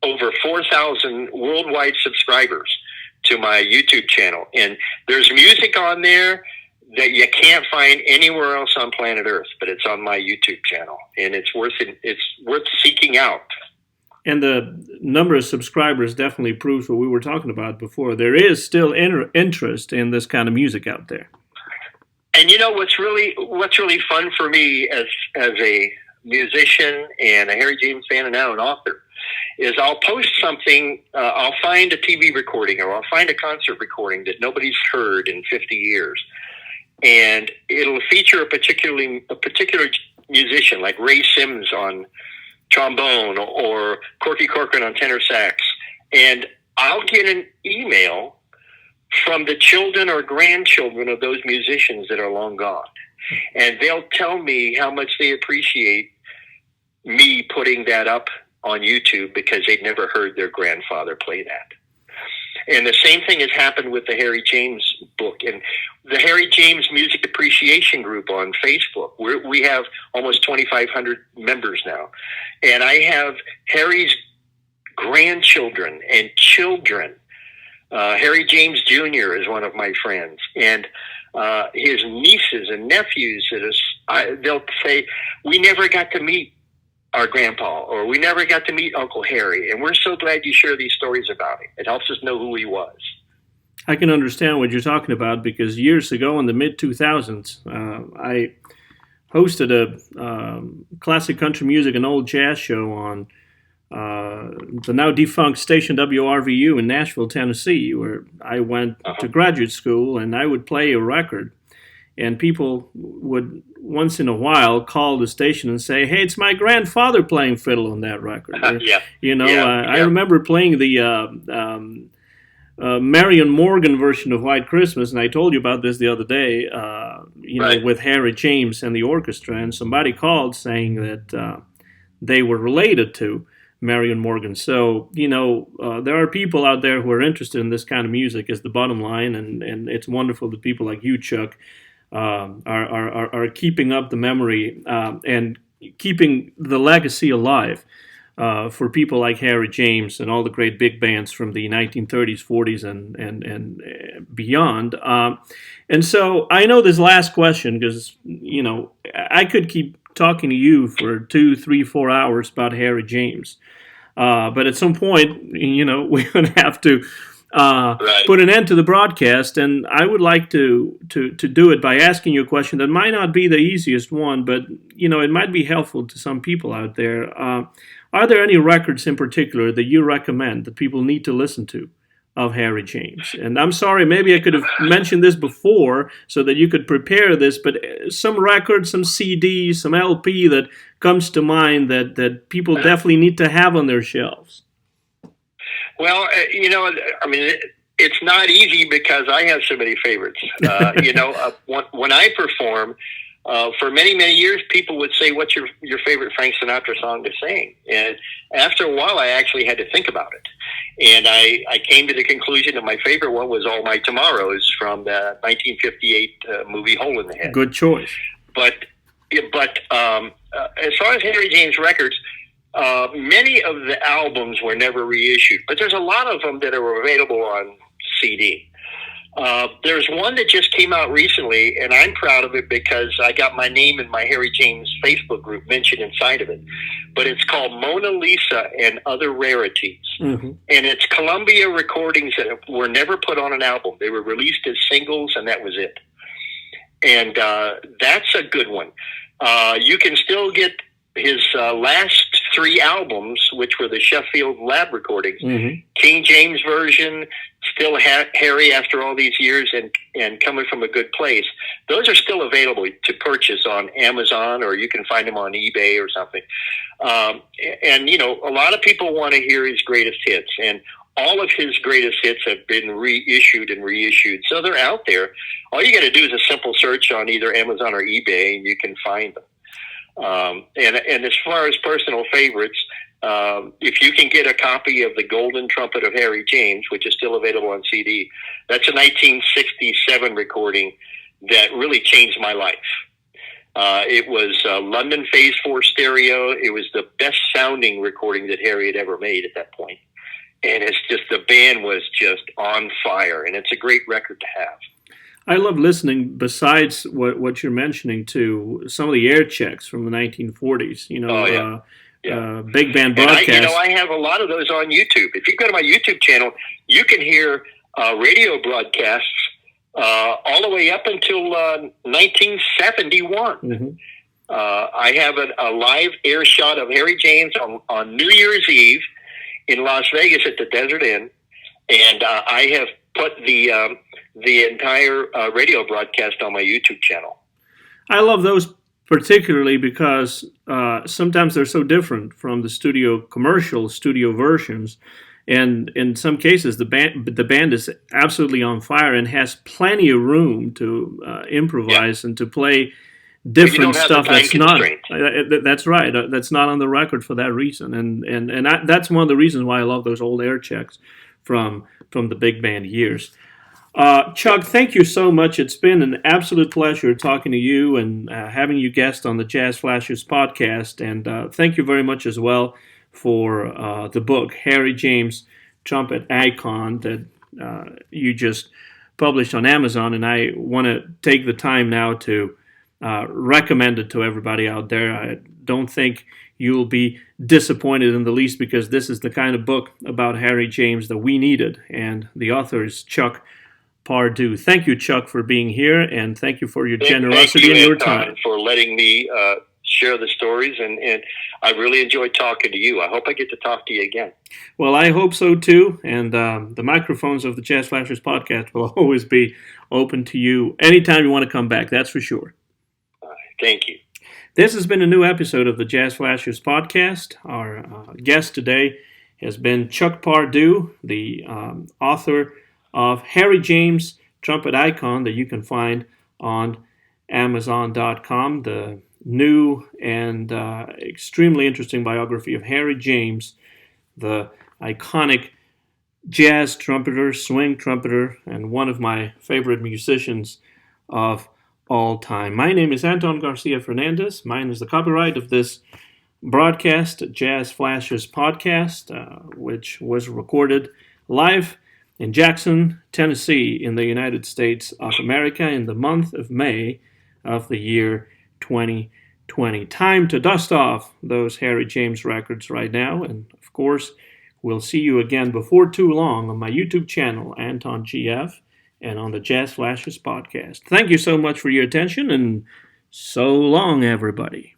over 4,000 worldwide subscribers to my YouTube channel. And there's music on there that you can't find anywhere else on planet Earth, but it's on my YouTube channel, and it's worth seeking out. And the number of subscribers definitely proves what we were talking about before. There is still interest in this kind of music out there. And what's really fun for me as a musician and a Harry James fan and now an author is I'll post something, I'll find a TV recording or I'll find a concert recording that nobody's heard in 50 years. And it'll feature a particular musician, like Ray Sims on trombone or Corky Corcoran on tenor sax. And I'll get an email from the children or grandchildren of those musicians that are long gone. And they'll tell me how much they appreciate me putting that up on YouTube because they'd never heard their grandfather play that. And the same thing has happened with the Harry James book and the Harry James Music Appreciation Group on Facebook. We have almost 2,500 members now. And I have Harry's grandchildren and children. Harry James Jr. is one of my friends, and his nieces and nephews. They'll say, "We never got to meet our grandpa," or "We never got to meet Uncle Harry," and we're so glad you share these stories about him. It helps us know who he was. I can understand what you're talking about, because years ago in the mid-2000s, I hosted a classic country music and old jazz show on the now defunct station WRVU in Nashville, Tennessee, where I went to graduate school, and I would play a record, and people would once in a while call the station and say, "Hey, it's my grandfather playing fiddle on that record." I remember playing the Marion Morgan version of White Christmas, and I told you about this the other day, with Harry James and the orchestra, and somebody called saying that they were related to Marion Morgan. So, there are people out there who are interested in this kind of music, is the bottom line, and it's wonderful that people like you, Chuck, are keeping up the memory and keeping the legacy alive for people like Harry James and all the great big bands from the 1930s, 40s, and beyond. And so I know this last question, because, I could keep talking to you for 2, 3, 4 hours about Harry James. But at some point, we're going to have to put an end to the broadcast, and I would like to do it by asking you a question that might not be the easiest one, but it might be helpful to some people out there. Are there any records in particular that you recommend that people need to listen to of Harry James? And I'm sorry, maybe I could have mentioned this before so that you could prepare this, but some records, some CD, some LP that comes to mind that people definitely need to have on their shelves. Well, it's not easy because I have so many favorites. When I perform, for many, many years, people would say, "What's your favorite Frank Sinatra song to sing?" And after a while, I actually had to think about it. And I came to the conclusion that my favorite one was "All My Tomorrows" from the 1958 movie Hole in the Head. Good choice. But as far as Harry James records, many of the albums were never reissued, but there's a lot of them that are available on CD. There's one that just came out recently, and I'm proud of it because I got my name in my Harry James Facebook group mentioned inside of it. But it's called Mona Lisa and Other Rarities. Mm-hmm. And it's Columbia recordings that were never put on an album. They were released as singles, and that was it. And that's a good one. You can still get his last 3 albums, which were the Sheffield Lab recordings, King James version, still Harry after all these years, and Coming from a Good Place. Those are still available to purchase on Amazon, or you can find them on eBay or something. And a lot of people want to hear his greatest hits, and all of his greatest hits have been reissued and reissued. So they're out there. All you got to do is a simple search on either Amazon or eBay, and you can find them. And as far as personal favorites, if you can get a copy of the Golden Trumpet of Harry James, which is still available on CD, that's a 1967 recording that really changed my life. It was London Phase 4 stereo. It was the best sounding recording that Harry had ever made at that point. And it's just, the band was just on fire, and it's a great record to have. I love listening, besides what you're mentioning, to some of the air checks from the 1940s, big band broadcasts. I have a lot of those on YouTube. If you go to my YouTube channel, you can hear radio broadcasts all the way up until 1971. Mm-hmm. I have a live air shot of Harry James on New Year's Eve in Las Vegas at the Desert Inn, and I have put the entire radio broadcast on my YouTube channel. I love those particularly because sometimes they're so different from the studio versions, and in some cases the band is absolutely on fire and has plenty of room to improvise and to play different stuff that's not. That's right. That's not on the record for that reason, and that's one of the reasons why I love those old air checks from the big band years. Chuck, thank you so much. It's been an absolute pleasure talking to you and having you guest on the Jazz Flashes podcast. And thank you very much as well for the book Harry James Trumpet Icon that you just published on Amazon, and I want to take the time now to recommend it to everybody out there. I don't think you'll be disappointed in the least, because this is the kind of book about Harry James that we needed, and the author is Chuck Pardue. Thank you, Chuck, for being here, and thank you for your generosity and your time. For letting me share the stories, and I really enjoyed talking to you. I hope I get to talk to you again. Well, I hope so too, and the microphones of the Jazz Flashers podcast will always be open to you anytime you want to come back, that's for sure. Thank you. This has been a new episode of the Jazz Flashers podcast. Our guest today has been Chuck Pardue, the author of Harry James Trumpet Icon, that you can find on Amazon.com, the new and extremely interesting biography of Harry James, the iconic jazz trumpeter, swing trumpeter, and one of my favorite musicians of all time. My name is Anton Garcia Fernandez. Mine is the copyright of this broadcast, Jazz Flashers podcast, which was recorded live in Jackson, Tennessee, in the United States of America in the month of May of the year 2020. Time to dust off those Harry James records right now, and of course, we'll see you again before too long on my YouTube channel, Anton GF, and on the Jazz Flashers podcast. Thank you so much for your attention, and so long, everybody.